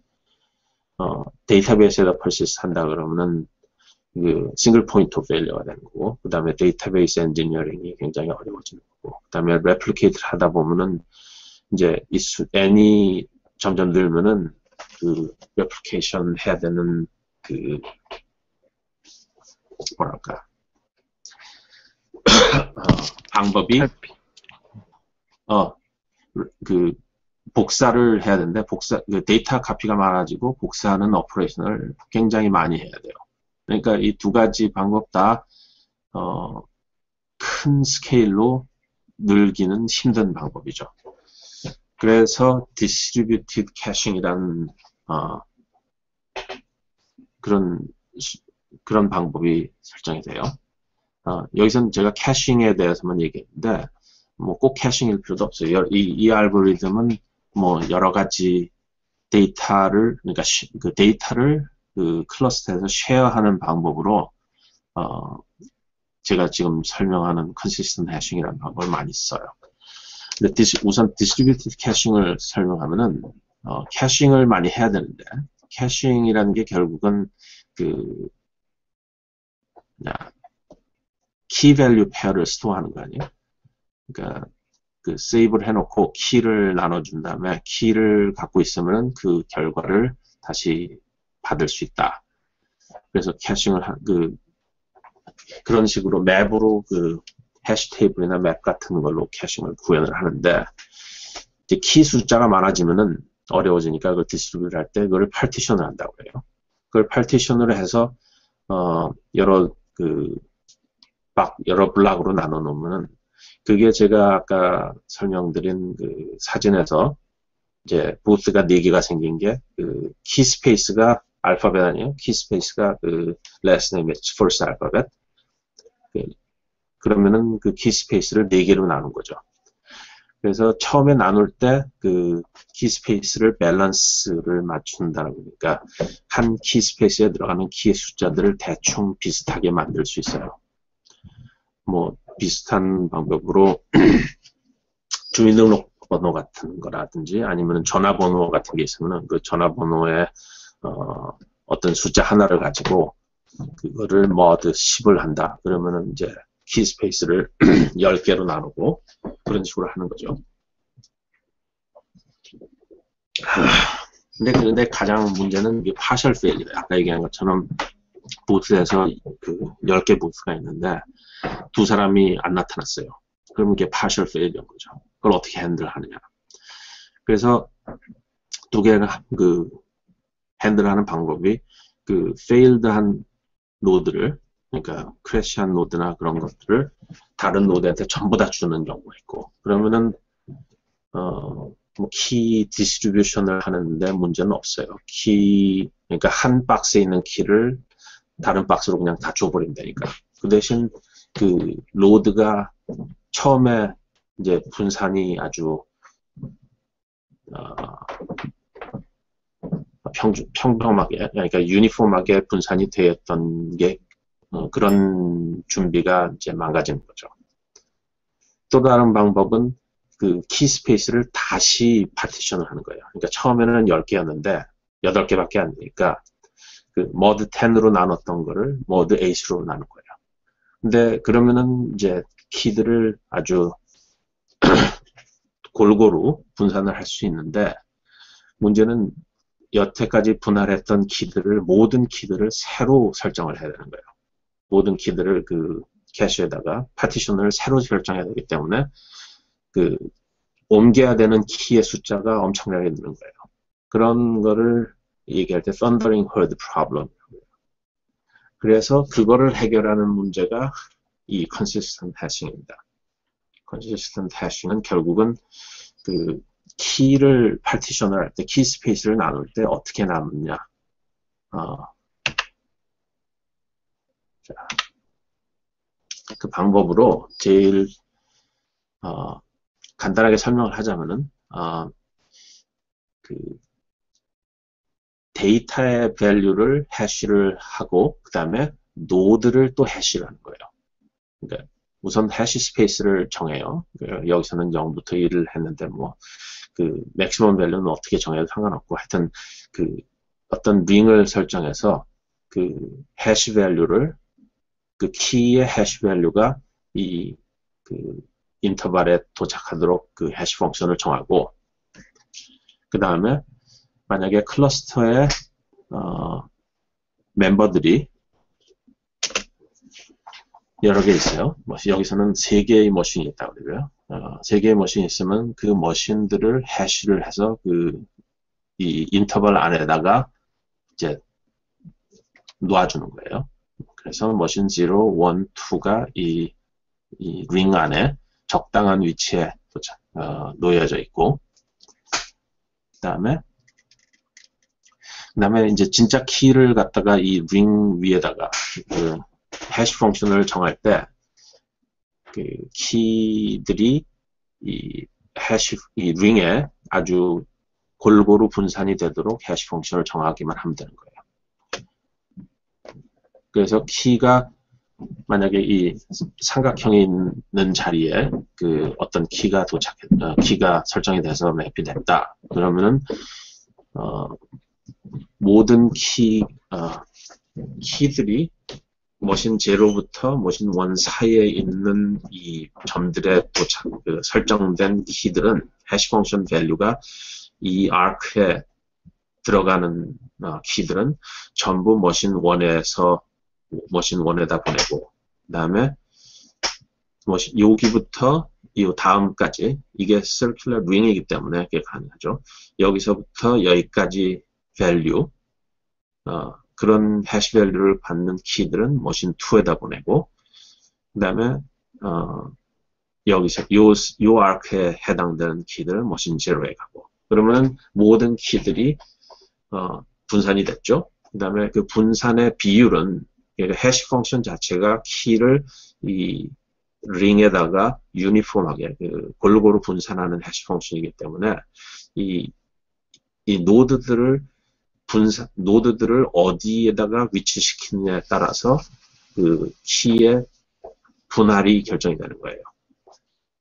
데이터베이스에다 persist 한다 그러면은 그 싱글 포인트 오브 페일리어가 되는 거고, 그 다음에 데이터베이스 엔지니어링이 굉장히 어려워지는 거고, 그 다음에 레플리케이트를 하다 보면은 이제 n이 점점 늘면은 그 레플리케이션 해야 되는 그 뭐랄까 방법이 그 복사를 해야 되는데 그 데이터 카피가 많아지고 복사하는 오퍼레이션을 굉장히 많이 해야 돼요. 그러니까 이 두 가지 방법 다 큰 스케일로 늘기는 힘든 방법이죠. 그래서 distributed caching이라는 그런 방법이 설정이 돼요. 여기서는 제가 캐싱에 대해서만 얘기했는데 뭐 꼭 캐싱일 필요도 없어요. 이 알고리즘은 뭐 여러 가지 데이터를 그러니까 그 데이터를 그 클러스터에서 쉐어하는 방법으로 제가 지금 설명하는 consistent hashing이라는 방법을 많이 써요. 근데 우선 distributed caching을 설명하면은 캐싱을 많이 해야 되는데 캐싱이라는 게 결국은 그 key value pair를 스토어하는 거 아니에요? 그러니까 그 세이브를 해놓고 키를 나눠준 다음에 키를 갖고 있으면은 그 결과를 다시 받을 수 있다. 그래서 캐싱을 그런 식으로 맵으로 그 해시 테이블이나 맵 같은 걸로 캐싱을 구현을 하는데 이제 키 숫자가 많아지면은 어려워지니까 그걸 디스트리뷰트 할 때 그걸 파티션을 한다고 해요. 그걸 파티션으로 해서 여러 블락으로 나눠 놓으면은 그게 제가 아까 설명드린 그 사진에서 이제 부스가 4개가 생긴 게 그 키스페이스가 알파벳 아니에요? 키스페이스가 그 last name, first alphabet. 그러면은 그 키스페이스를 4개로 나눈 거죠. 그래서 처음에 나눌 때 그 키스페이스를 밸런스를 맞춘다는 거니까 한 키스페이스에 들어가는 키의 숫자들을 대충 비슷하게 만들 수 있어요. 뭐 비슷한 방법으로 주민등록번호 같은 거라든지 아니면 전화번호 같은 게 있으면 그 전화번호에 어떤 숫자 하나를 가지고 그거를 mod 10을 한다. 그러면은 이제 키스페이스를 10개로 나누고 그런 식으로 하는 거죠. 근데 가장 문제는 이게 partial failure. 아까 얘기한 것처럼 부스에서 그 10개 부스가 있는데 두 사람이 안 나타났어요. 그러면 이게 partial failure인 거죠. 그걸 어떻게 핸들하느냐. 그래서 두 개가 그 핸들하는 방법이 그 failed한 노드를 그러니까 크래시한 노드나 그런 것들을 다른 노드한테 전부 다 주는 경우가 있고 그러면은 뭐 키 디스트리뷰션을 하는데 문제는 없어요. 그러니까 한 박스에 있는 키를 다른 박스로 그냥 다 줘버린다니까. 그 대신 그 로드가 처음에 이제 분산이 아주 평범하게 그러니까 유니폼하게 분산이 되었던 게 그런 준비가 이제 망가지는 거죠. 또 다른 방법은 그 키스페이스를 다시 파티션을 하는 거예요. 그러니까 처음에는 10개였는데 8개밖에 안 되니까 그 mod 10으로 나눴던 거를 mod 8으로 나눈 거예요. 근데 그러면은 이제 키들을 아주 골고루 분산을 할 수 있는데 문제는 여태까지 분할했던 키들을 모든 키들을 새로 설정을 해야 되는 거예요. 모든 키들을 그 캐시에다가 파티션을 새로 설정해야 되기 때문에 그 옮겨야 되는 키의 숫자가 엄청나게 느는 거예요. 그런 거를 얘기할 때 thundering herd problem. 그래서 그거를 해결하는 문제가 이 consistent hashing입니다. consistent hashing은 결국은 그 키를 파티션을 할 때, 키 스페이스를 나눌 때 어떻게 나누냐. 자, 그 방법으로 제일 간단하게 설명을 하자면은 그 데이터의 밸류를 해시를 하고 그 다음에 노드를 또 해시를 하는 거예요. 그러니까 우선 해시 스페이스를 정해요. 여기서는 0부터 1을 했는데 뭐 그 맥시멈 밸류는 어떻게 정해도 상관없고 하여튼 그 어떤 링을 설정해서 그 해시 밸류를 그 키의 해시 밸류가 이 그 인터벌에 도착하도록 그 해시 펑션을 정하고 그 다음에 만약에 클러스터의 멤버들이 여러 개 있어요. 여기서는 3개의 머신이 있다고 그러고요. 3개의 머신이 있으면 그 머신들을 해시를 해서 이 인터벌 안에다가 이제 놓아주는 거예요. 그래서 머신 0, 1, 2가 이 링 안에 적당한 위치에 놓여져 있고 그 다음에 이제 진짜 키를 갖다가 이 링 위에다가 그 해시 펑션을 정할 때 그 키들이 이 링에 아주 골고루 분산이 되도록 해시 펑션을 정하기만 하면 되는 거예요. 그래서 키가 만약에 이 삼각형이 있는 자리에 그 어떤 키가 키가 설정이 돼서 맵이 됐다. 그러면은 모든 키들이 머신 0부터 머신 1 사이에 있는 이 점들에 설정된 키들은 해시 펑션 밸류가 이 아크에 들어가는 키들은 전부 머신 1에서 머신 1에다 보내고 그 다음에 여기부터 이 다음까지 이게 circular ring이기 때문에 그게 가능하죠. 여기서부터 여기까지 밸류 그런 해시 밸류를 받는 키들은 머신 2에다 보내고 그 다음에 여기서 요 아크에 해당되는 키들은 머신 0에 가고 그러면 모든 키들이 분산이 됐죠. 그 다음에 그 분산의 비율은 해시 펑션 자체가 키를 이 링에다가 유니폼하게 골고루 분산하는 해시 펑션이기 때문에 이 노드들을 어디에다가 위치시키느냐에 따라서 그 키의 분할이 결정이 되는 거예요.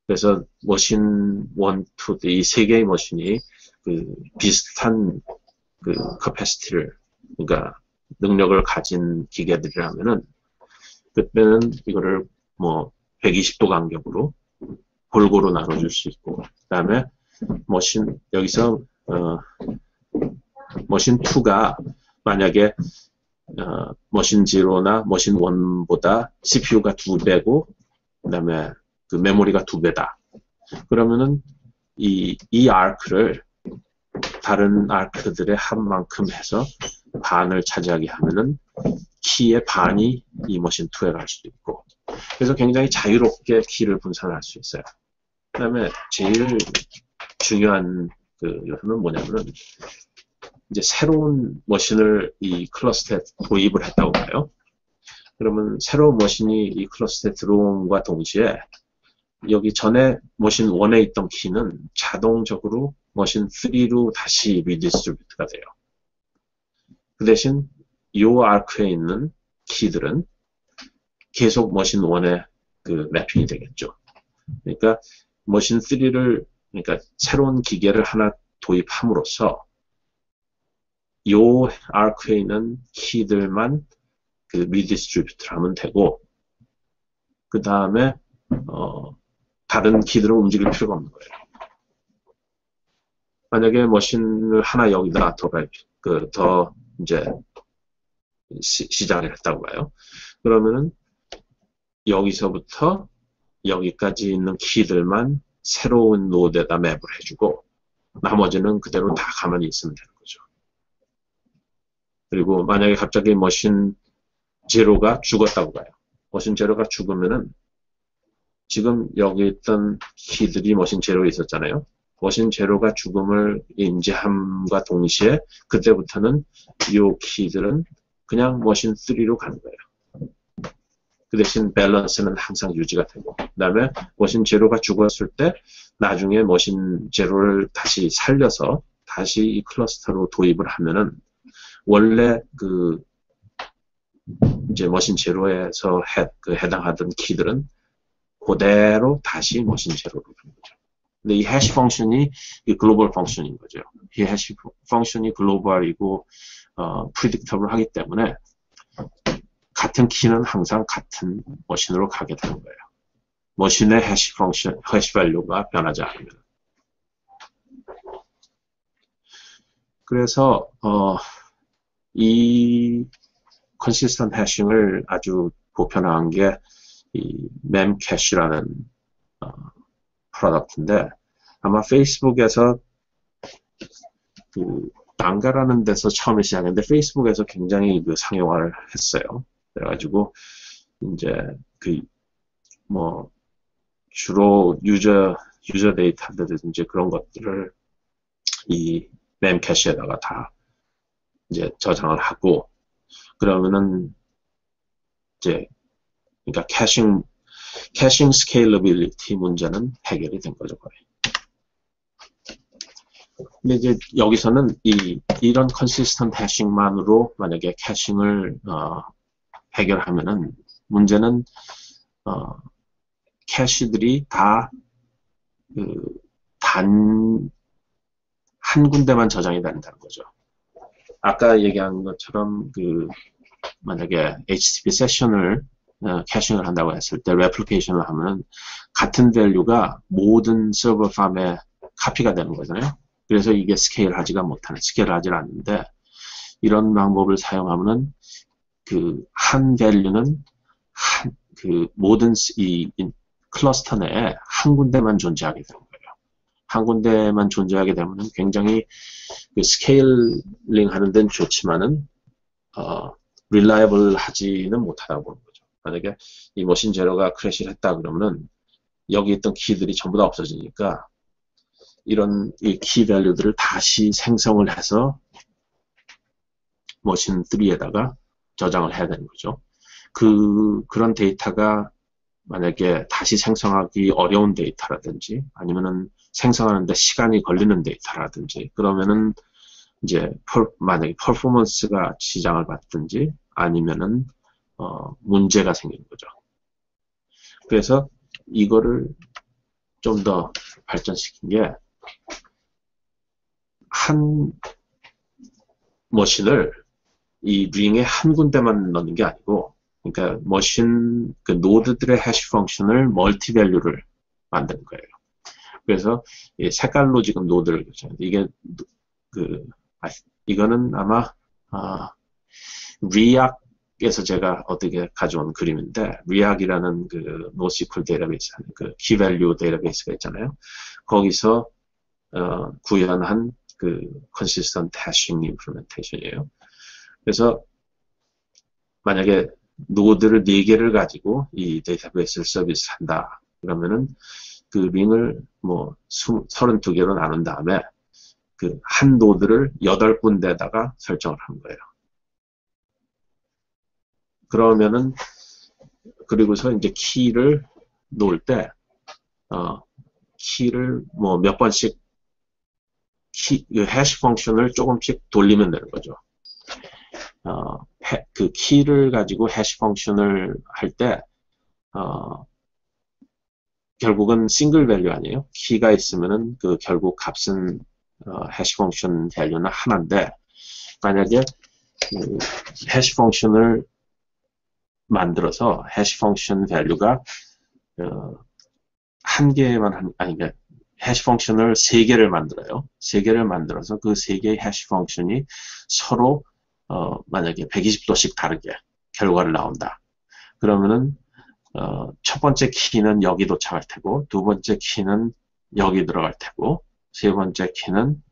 그래서 머신 1, 2, 이 3개의 머신이 그 비슷한 그 커패시티를 그러니까 능력을 가진 기계들이라면은 그때는 이거를 뭐 120도 간격으로 골고루 나눠줄 수 있고 그다음에 여기서 머신 2가 만약에 머신 0나 머신 1보다 CPU가 2배고 그다음에 그 메모리가 2배다. 그러면은 이 아크를 다른 아크들의 한 만큼 해서 반을 차지하게 하면은 키의 반이 이 머신 2에 갈 수도 있고 그래서 굉장히 자유롭게 키를 분산할 수 있어요. 그 다음에 제일 중요한 그 요소는 뭐냐면은 이제 새로운 머신을 이 클러스터에 도입을 했다고 봐요. 그러면 새로운 머신이 이 클러스터에 들어온과 동시에 여기 전에 머신 1에 있던 키는 자동적으로 머신 3로 다시 리디스트리뷰트가 돼요. 그 대신 이 아크에 있는 키들은 계속 머신 1에 그 래핑이 되겠죠. 그러니까 머신 3를 그러니까 새로운 기계를 하나 도입함으로써 이 아크에 있는 키들만 그 리디스트리뷰트를 하면 되고 그 다음에 다른 키들은 움직일 필요가 없는 거예요. 만약에 머신을 하나 여기다 더 이제 시작을 했다고 봐요. 그러면은 여기서부터 여기까지 있는 키들만 새로운 노드에다 맵을 해주고 나머지는 그대로 다 가만히 있으면 되는 거죠. 그리고 만약에 갑자기 머신 제로가 죽었다고 봐요. 머신 제로가 죽으면은 지금 여기 있던 키들이 머신 제로에 있었잖아요. 머신 제로가 죽음을 인지함과 동시에 그때부터는 이 키들은 그냥 머신 3로 가는 거예요. 그 대신 밸런스는 항상 유지가 되고 그 다음에 머신 제로가 죽었을 때 나중에 머신 제로를 다시 살려서 다시 이 클러스터로 도입을 하면은 원래 그 이제 머신 제로에서 해당하던 키들은 그대로 다시 머신 제로로 가는 거죠. 근데 이 해시 펑션이 이 글로벌 펑션인 거죠. 이 해시 펑션이 글로벌이고 프리딕터블 하기 때문에 같은 키는 항상 같은 머신으로 가게 되는 거예요. 머신의 해시 펑션, 해시 밸류가 변하지 않으면. 그래서 이 컨시스턴트 해싱을 아주 보편화한 게 이 memcache라는 프로덕트인데 아마 페이스북에서 그 난가라는 데서 처음에 시작했는데 페이스북에서 굉장히 그 상용화를 했어요. 그래가지고 이제 그 뭐 주로 유저 데이터들이든지 그런 것들을 이 memcache에다가 다 이제 저장을 하고 그러면은 이제 그러니까 캐싱 스케일러빌리티 문제는 해결이 된 거죠, 거의. 근데 이제 여기서는 이런 컨시스턴트 해싱만으로 만약에 캐싱을 해결하면은 문제는 캐시들이 다 한 군데만 저장이 된다는 거죠. 아까 얘기한 것처럼 만약에 HTTP 세션을 캐싱을 한다고 했을 때 레플리케이션을 하면 같은 밸류가 모든 서버 팜에 카피가 되는 거잖아요. 그래서 이게 스케일하지 않는데 이런 방법을 사용하면은 한 밸류는 모든 이 클러스터 내에 한 군데만 존재하게 되는 거예요. 한 군데만 존재하게 되면 굉장히 스케일링 하는 데는 좋지만은 reliable 하지는 못하다고 보는 거죠. 만약에 이 머신 제로가 크래시를 했다 그러면은 여기 있던 키들이 전부 다 없어지니까 이런 이 키 밸류들을 다시 생성을 해서 머신 3에다가 저장을 해야 되는 거죠. 그런 데이터가 만약에 다시 생성하기 어려운 데이터라든지 아니면은 생성하는데 시간이 걸리는 데이터라든지 그러면은 이제 만약에 퍼포먼스가 지장을 받든지 아니면은 문제가 생기는 거죠. 그래서 이거를 좀 더 발전시킨 게 한 머신을 이 링에 한 군데만 넣는 게 아니고 그러니까 머신 노드들의 해시 펑션을 멀티 밸류를 만드는 거예요. 그래서 이 색깔로 지금 노드를 그렸잖아요. 이게 이거는 아마 리악에서 제가 어떻게 가져온 그림인데 리악이라는 NoSQL 데이터베이스 키 밸류 데이터베이스가 있잖아요. 거기서 구현한 consistent hashing implementation이에요. 그래서 만약에 노드를 4개를 가지고 이 데이터베이스를 서비스한다. 그러면은 그 링을 뭐 32개로 나눈 다음에 한 노드를 8군데에다가 설정을 한 거예요. 그러면은 그리고서 이제 키를 놓을 때 키를 뭐 몇 번씩 해시 펑션을 조금씩 돌리면 되는 거죠. 그 키를 가지고 해시 펑션을 할 때 결국은 싱글 밸류 아니에요. 키가 있으면은 결국 값은 해시 펑션 밸류는 하나인데 만약에 해시 펑션을 만들어서 해시 펑션 밸류가 한 개만 그러니까 해시 펑션을 3개를 만들어요. 3개를 만들어서 그 3개의 해시 펑션이 서로 만약에 120도씩 다르게 결과를 나온다. 그러면은 첫 번째 키는 여기 도착할 테고 두 번째 키는 여기 들어갈 테고, 세 번째 키는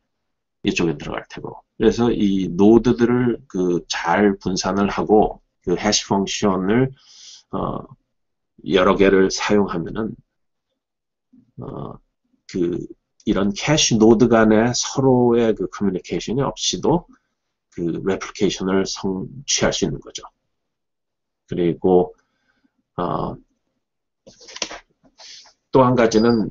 이쪽에 들어갈 테고. 그래서 이 노드들을 잘 분산을 하고, 해시 펑션을, 여러 개를 사용하면은, 이런 캐시 노드 간의 서로의 커뮤니케이션이 없이도 레플리케이션을 성취할 수 있는 거죠. 그리고, 또 한 가지는,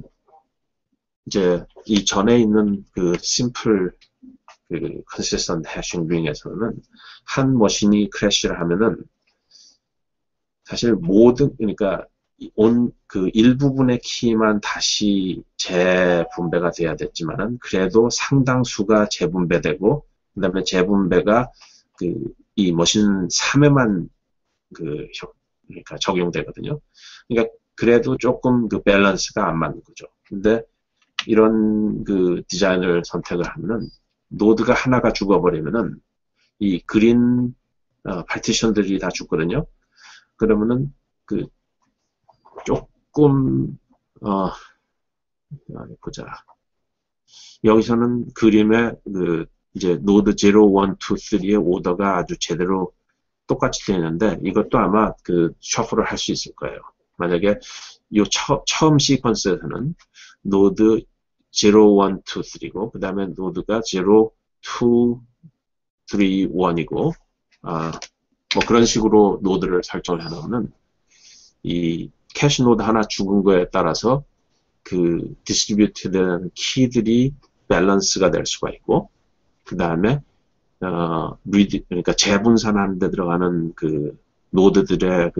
이제, 이 전에 있는 심플, consistent hashing ring에서는, 한 머신이 크래시를 하면은, 사실 그러니까, 일부분의 키만 다시 재분배가 돼야 됐지만은, 그래도 상당수가 재분배되고, 그 다음에 재분배가, 이 머신 3에만, 그러니까 적용되거든요. 그러니까, 그래도 조금 밸런스가 안 맞는 거죠. 근데 이런 디자인을 선택을 하면은 노드가 하나가 죽어버리면은 이 그린 파티션들이 다 죽거든요. 그러면은 조금 보자. 여기서는 그림에 이제 노드 0, 1, 2, 3의 오더가 아주 제대로 똑같이 되어 있는데 이것도 아마 셔플을 할 수 있을 거예요. 만약에 처음 시퀀스에서는 노드 0, 1, 2, 3고 그 다음에 노드가 0, 2, 3, 1이고 뭐 그런 식으로 노드를 설정을 해놓으면 이 캐시 노드 하나 죽은 거에 따라서 디스트리뷰트된 키들이 밸런스가 될 수가 있고 그 다음에 그러니까 재분산하는 데 들어가는 노드들의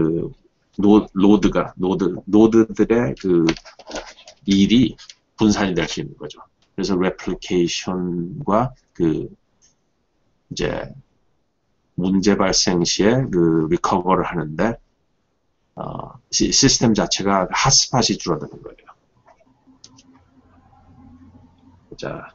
노드들의 일이 분산이 될 수 있는 거죠. 그래서 레플리케이션과 이제 문제 발생 시에 리커버를 하는데 시스템 자체가 핫스팟이 줄어드는 거예요. 자.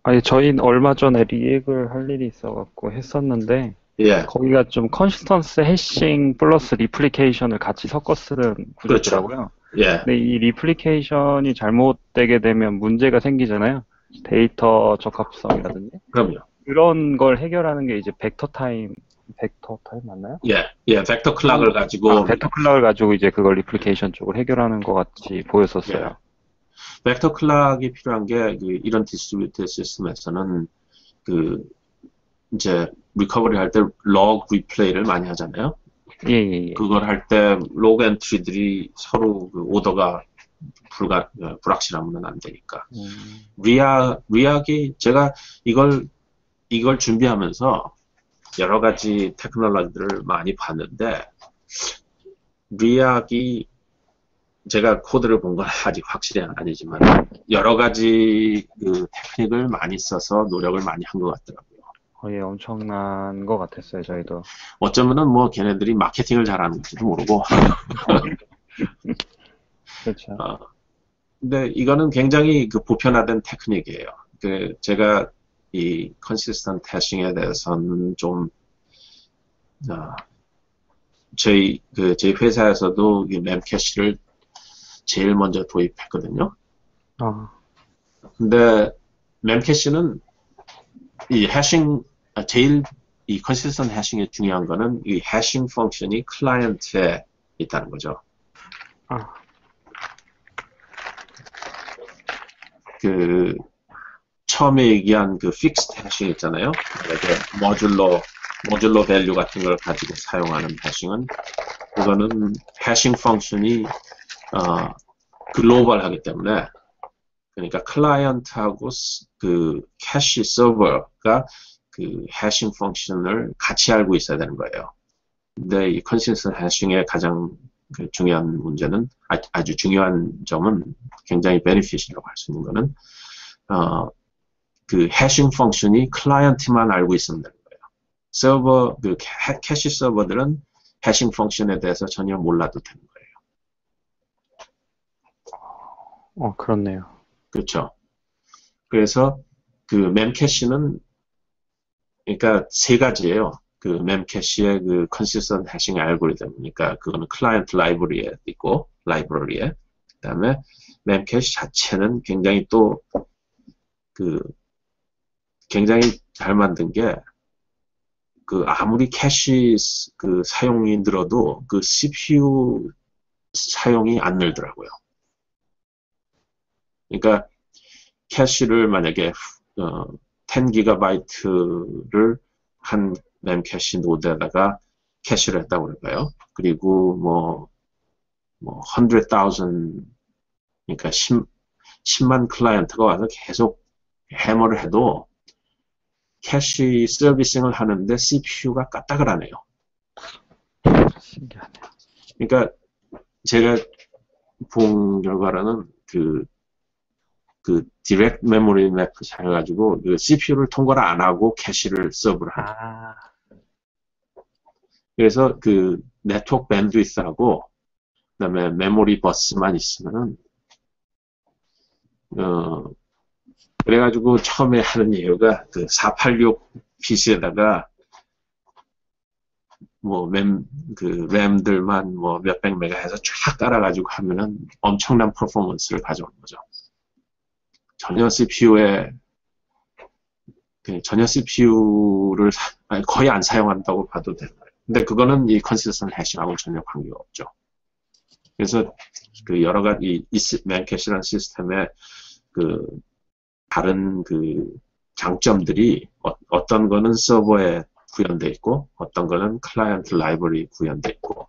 아니, 저희는 얼마 전에 리액을 할 일이 있어갖고 했었는데, 예. 거기가 좀 컨시스턴스 해싱 플러스 리플리케이션을 같이 섞어 쓰는 구조더라고요. 그렇죠. 예. 근데 이 리플리케이션이 잘못되게 되면 문제가 생기잖아요. 데이터 적합성이라든지. 그럼요. 그런 걸 해결하는 게 이제 벡터 타임 맞나요? 예, 벡터 클락을 가지고. 벡터 클락을 가지고 이제 그걸 리플리케이션 쪽을 해결하는 것 같이 보였었어요. 예. 벡터 클락이 필요한 게 이런 디스트리뷰티드 시스템에서는 이제 리커버리 할 때 log replay를 많이 하잖아요. 예. 그걸 할 때 로그 엔트리들이 서로 오더가 불확실하면 안 되니까. 리악이 제가 이걸 준비하면서 여러 가지 테크놀로지들을 많이 봤는데 리악이 제가 코드를 본 건 아직 확실히 아니지만 여러 가지 테크닉을 많이 써서 노력을 많이 한 것 같더라고요. 예, 엄청난 것 같았어요, 저희도. 어쩌면은 뭐 걔네들이 마케팅을 잘하는지도 모르고. 그렇죠. 근데 이거는 굉장히 보편화된 테크닉이에요. 제가 이 컨시스턴트 해싱에 대해서는 좀 저희 회사에서도 이 memcache를 제일 먼저 도입했거든요. 근데 memcache는 이 해싱 제일 이 컨시스턴트 해싱의 중요한 거는 이 해싱 펑션이 클라이언트에 있다는 거죠. 처음에 얘기한 픽스드 해싱 있잖아요. 모듈러 밸류 같은 걸 가지고 사용하는 해싱은 그거는 해싱 펑션이 글로벌하기 때문에 그러니까 클라이언트하고 캐시 서버가 해싱 펑션을 같이 알고 있어야 되는 거예요. 근데 이 컨시스턴트 해싱의 가장 중요한 문제는 아주 중요한 점은 굉장히 베니핏이라고 할 수 있는 거는 해싱 펑션이 클라이언트만 알고 있으면 되는 거예요. 캐시 서버들은 해싱 펑션에 대해서 전혀 몰라도 되는 거예요. 그렇네요. 그렇죠. 그래서 멤캐시는 그러니까 세 가지예요. 멤캐시의 컨시스턴트 해싱 알고리즘이니까 그거는 클라이언트 라이브러리에 있고 그다음에 멤캐시 자체는 굉장히 또 그 굉장히 잘 만든 게 그 아무리 캐시 그 사용이 늘어도 그 CPU 사용이 안 늘더라고요. 그러니까 캐시를 만약에 10GB를 한 멤캐시 노드에다가 캐시를 했다고 그럴까요? 그리고 뭐 100,000 그러니까 10만 클라이언트가 와서 계속 해머를 해도 캐시 서비싱을 하는데 CPU가 까딱을 안 해요. 신기하네요. 그러니까 제가 본 결과로는 그 디렉트 메모리 맵 해가지고 그 CPU를 통과를 안 하고 캐시를 서브를 하는. 아, 그래서 그 네트워크 밴드위스하고 그다음에 메모리 버스만 있으면은 그래가지고 처음에 하는 이유가 그 486 PC에다가 뭐 램들만 뭐 몇백 메가 해서 쫙 깔아가지고 하면은 엄청난 퍼포먼스를 가져오는 거죠. 전혀 CPU를 거의 안 사용한다고 봐도 되는 거예요. 근데 그거는 이 컨시스턴트 해싱하고 전혀 관계가 없죠. 그래서 그 여러 가지 맨캐시라는 시스템의 그 다른 그 장점들이 어떤 거는 서버에 구현돼 있고 어떤 거는 클라이언트 라이브러리 구현돼 있고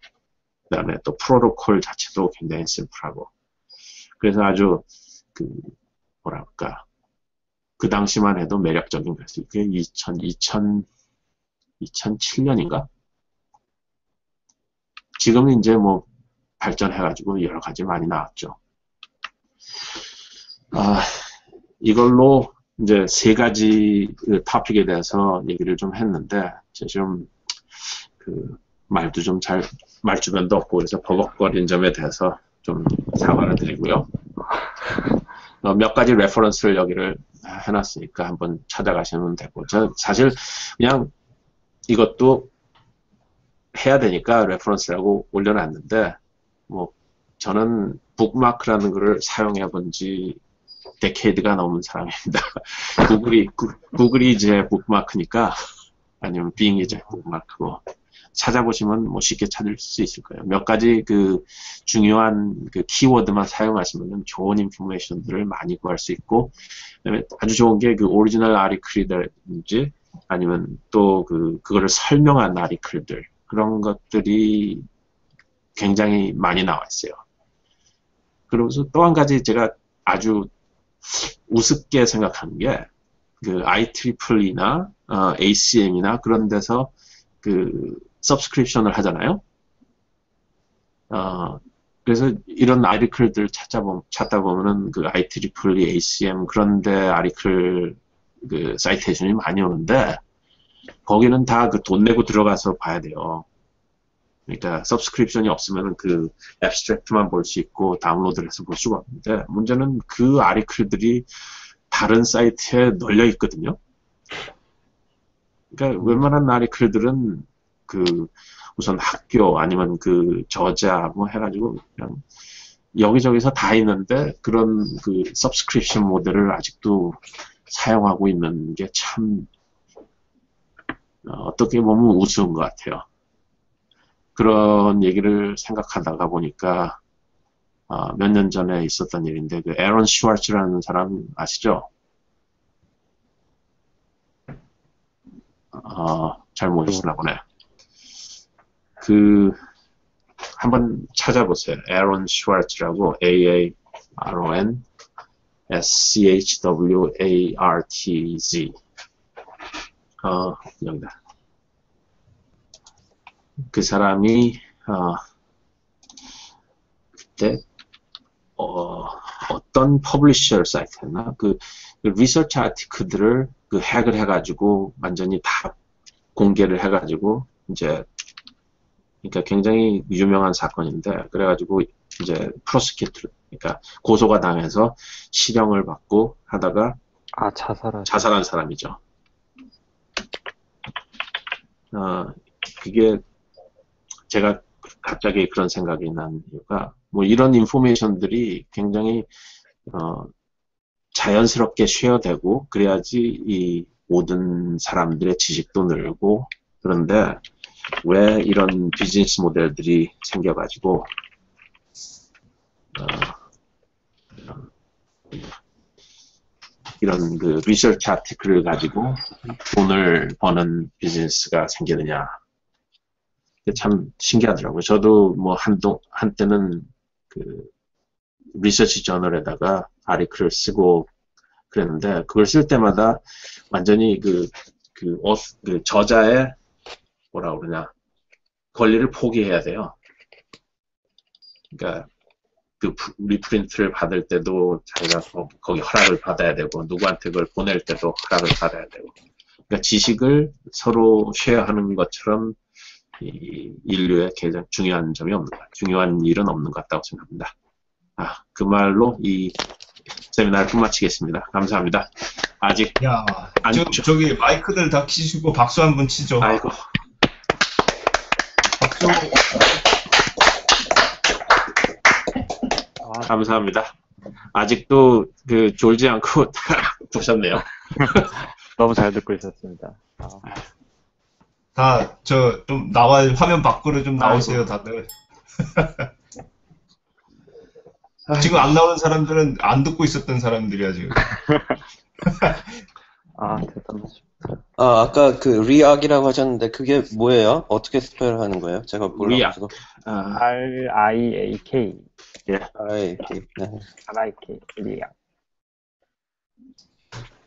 그다음에 또 프로토콜 자체도 굉장히 심플하고 그래서 아주 그 뭐랄까 그 당시만 해도 매력적인 거였어요. 그게 2007년인가? 지금은 이제 뭐 발전해가지고 여러 가지 많이 나왔죠. 이걸로 이제 세 가지 그 토픽에 대해서 얘기를 좀 했는데, 좀, 말도 좀 말주변도 없고, 그래서 버벅거린 점에 대해서 좀 사과를 드리고요. 몇 가지 레퍼런스를 여기를 해놨으니까 한번 찾아가시면 되고, 사실 그냥 이것도 해야 되니까 레퍼런스라고 올려놨는데, 저는 북마크라는 거를 사용해 본지 데케이드가 넘은 사람입니다. 구글이 이제 북마크니까 아니면 빙이 이제 북마크고 찾아보시면 쉽게 찾을 수 있을 거예요. 몇 가지 그 중요한 그 키워드만 사용하시면 좋은 인포메이션들을 많이 구할 수 있고 그다음에 아주 좋은 게 그 오리지널 아리클이라든지 아니면 또 그거를 설명한 아리클들 그런 것들이 굉장히 많이 나와 있어요. 그러면서 또 한 가지 제가 아주 우습게 생각하는 게 그 IEEE나 ACM이나 그런 데서 그 서브스크립션을 하잖아요. 그래서 이런 아리클들 찾다 보면은 그 IEEE, ACM 그런데 아리클 그 사이테이션이 많이 오는데 거기는 다 그 돈 내고 들어가서 봐야 돼요. 그러니까 서브스크립션이 없으면 그 앱스트랙트만 볼 수 있고 다운로드를 해서 볼 수가 없는데 문제는 그 아리클들이 다른 사이트에 널려 있거든요. 그러니까 웬만한 아리클들은 그 우선 학교 아니면 그 저자 뭐 해가지고 그냥 여기저기서 다 있는데 그런 그 서브스크립션 모델을 아직도 사용하고 있는 게 참 어떻게 보면 우스운 것 같아요. 그런 얘기를 생각하다가 보니까 몇 년 전에 있었던 일인데 그 에런 슈왈츠라는 사람 아시죠? 잘 모르시나 보네. 한번 찾아보세요. 에런 슈왈츠라고 AARON SCHWARTZ 여기다. 그 사람이 그때 어떤 퍼블리셔 사이트였나 그 리서치 아티클들을 그 핵을 해가지고 완전히 다 공개를 해가지고 이제 그러니까 굉장히 유명한 사건인데 그래가지고 이제 프로스큐트 그러니까 고소가 당해서 실형을 받고 하다가 자살한 사람이죠. 그게 제가 갑자기 그런 생각이 난 이유가 뭐 이런 인포메이션들이 굉장히 자연스럽게 쉐어되고 그래야지 이 모든 사람들의 지식도 늘고 그런데 왜 이런 비즈니스 모델들이 생겨가지고 이런 그 리서치 아티클을 가지고 돈을 버는 비즈니스가 생기느냐. 참 신기하더라고요. 저도 뭐 한때는 그 리서치 저널에다가 아티클을 쓰고 그랬는데 그걸 쓸 때마다 완전히 그 저자의 뭐라 그러냐 권리를 포기해야 돼요. 그러니까 그 리프린트를 받을 때도 자기가 거기 허락을 받아야 되고 누구한테 그걸 보낼 때도 허락을 받아야 되고 그러니까 지식을 서로 쉐어하는 것처럼 이 인류의 가장 중요한 점이 없는 것 같아요. 중요한 일은 없는 것 같다고 생각합니다. 그 말로 이 세미나를 끝마치겠습니다. 감사합니다. 아직 야, 저기 마이크들 다 켜시고 박수 한번 치죠. 아이고. 박수. 감사합니다. 아직도 그 졸지 않고 보셨네요. 너무 잘 듣고 있었습니다. 다 좀 화면 밖으로 좀 나오세요, 다들. 지금 안 나오는 사람들은 안 듣고 있었던 사람들이야 지금. 대단하죠. 아까 그 리악이라고 하셨는데 그게 뭐예요? 어떻게 스펠하는 거예요? 제가 몰라가지고. RIAK. 예. RIAK. 네. RIK. 리악.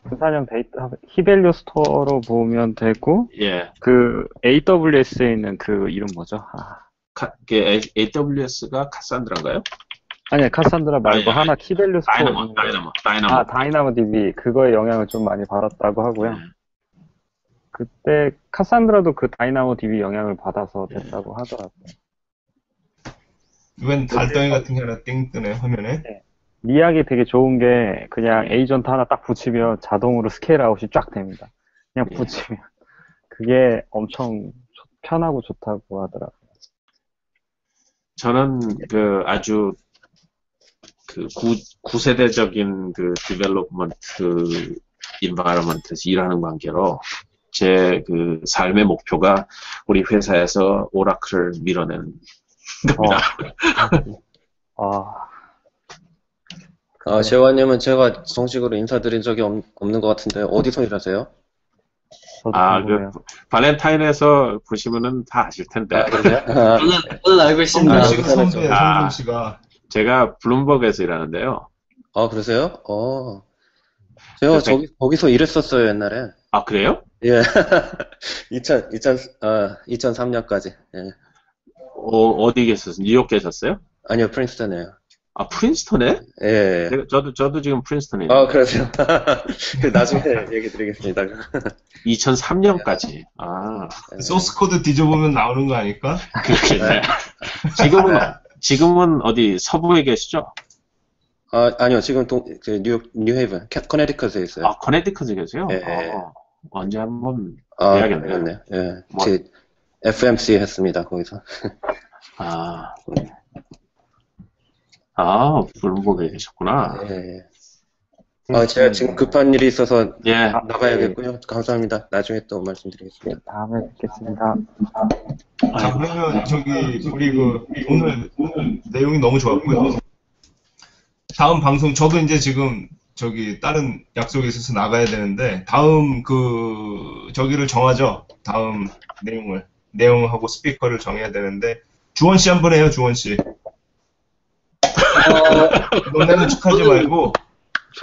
분산형 데이터 히밸류 스토어로 보면 되고 예. 그 AWS에 있는 그 이름 뭐죠? AWS가 카산드라인가요? 아니 카산드라 말고 하나 히밸류 스토어. 다이나모. 다이나모 DB 그거에 영향을 좀 많이 받았다고 하고요. 그때 카산드라도 그 다이나모 DB 영향을 받아서 됐다고 하더라고요. 이건 달덩이 같은 게 하나 띵 뜨네 화면에. 네. 리악이 되게 좋은 게 그냥 에이전트 하나 딱 붙이면 자동으로 스케일 아웃이 쫙 됩니다. 그냥 붙이면. 그게 엄청 편하고 좋다고 하더라고요. 저는 그 아주 그 구세대적인 그 디벨롭먼트 인바이러먼트에서 일하는 관계로 제 그 삶의 목표가 우리 회사에서 오라클을 밀어내는 겁니다. 재환님은 제가 정식으로 인사드린 적이 없는 것 같은데 어디서 일하세요? 그 발렌타인에서 보시면은 다 아실 텐데. 그러세요? 저는 알고 있습니다. 성준 씨가. 제가 블룸버그에서 일하는데요. 그러세요? 제가 거기서 일했었어요, 옛날에. 그래요? 예. 2003년까지. 예. 어디 계셨어요? 뉴욕 계셨어요? 아니요, 프린스턴이에요. 프린스턴에? 예. 저도 지금 프린스턴에 있는데. 그러세요. 나중에 얘기 드리겠습니다. 2003년까지. 소스 코드 뒤져보면 나오는 거 아닐까? 그렇겠네. 지금은 어디 서부에 계시죠? 아니요, 지금 뉴헤이븐, 커네티컷에 있어요. 커네티컷에 계세요? 예. 언제 한번 해야겠네요. 그렇네. 예. 제 FMC 했습니다, 거기서. 블룸버그에 계셨구나. 예. 제가 지금 급한 일이 있어서 예. 나가야겠고요. 감사합니다. 나중에 또 말씀드리겠습니다. 다음에 뵙겠습니다. 자, 그러면 우리 오늘 내용이 너무 좋았고요. 다음 방송 저도 이제 지금 다른 약속이 있어서 나가야 되는데 다음 저기를 정하죠. 다음 내용하고 스피커를 정해야 되는데 주원 씨 한번 해요. 주원 씨. 너네는 축하하지 말고.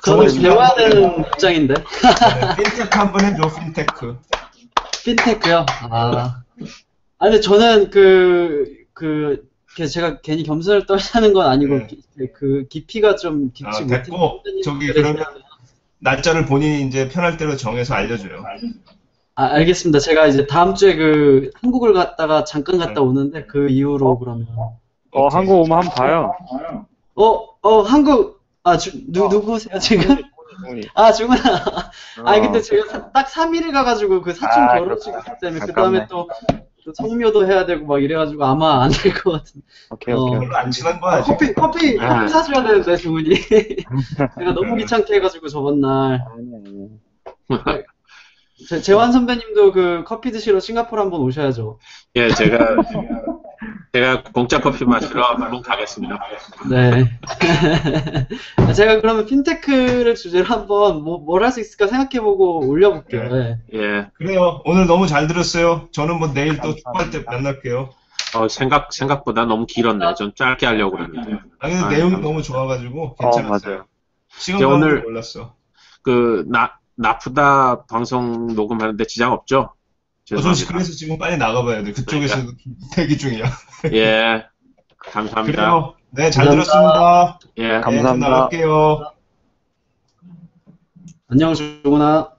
저는 배워야 되는 입장인데. 핀테크 한번 해줘. 핀테크. 핀테크요? 근데 저는 제가 괜히 겸손을 떨자는 건 아니고 그 깊이가 좀 깊지 못해. 됐고 그러면 날짜를 본인이 이제 편할 대로 정해서 알려줘요. 알겠습니다. 제가 이제 다음 주에 한국을 잠깐 갔다 오는데 그 이후로 그러면. 한국 오면 한번 봐요. 한국 누구세요 지금? 중훈아. 근데 제가 딱 3일을 가가지고 그 사촌 결혼식 때문에 그 다음에 또 또 성묘도 해야 되고 막 이래가지고 아마 안 될 것 같은. 오케이, 오케이. 별로 안 친한 거야, 지금. 커피 사줘야 되는데 주문이. 제가 너무 귀찮게 해가지고 저번 날. 아니. 재환 선배님도 그 커피 드시러 싱가포르 한번 오셔야죠. 예, 제가 공짜 커피 마시러 한번 가겠습니다. 네. 제가 그러면 핀테크를 주제로 한번 뭘 할 수 있을까 생각해보고 올려볼게요. 네. 예, 그래요. 오늘 너무 잘 들었어요. 저는 뭐 내일 또 축구할 때 만날게요. 생각보다 너무 길었네. 좀 짧게 하려고 그랬는데. 아니, 근데 내용이 너무 좋아가지고 괜찮았어요. 맞아요. 시간 이제 가는 오늘- 줄 몰랐어. 나프다 방송 녹음하는데 지장 없죠? 저 죄송합니다. 그래서 지금 빨리 나가봐야 돼. 그쪽에서도 대기 중이야. 예, 감사합니다. 그래요. 네, 잘 감사합니다. 들었습니다. 예. 네, 저 감사합니다. 나갈게요. 안녕, 조구나.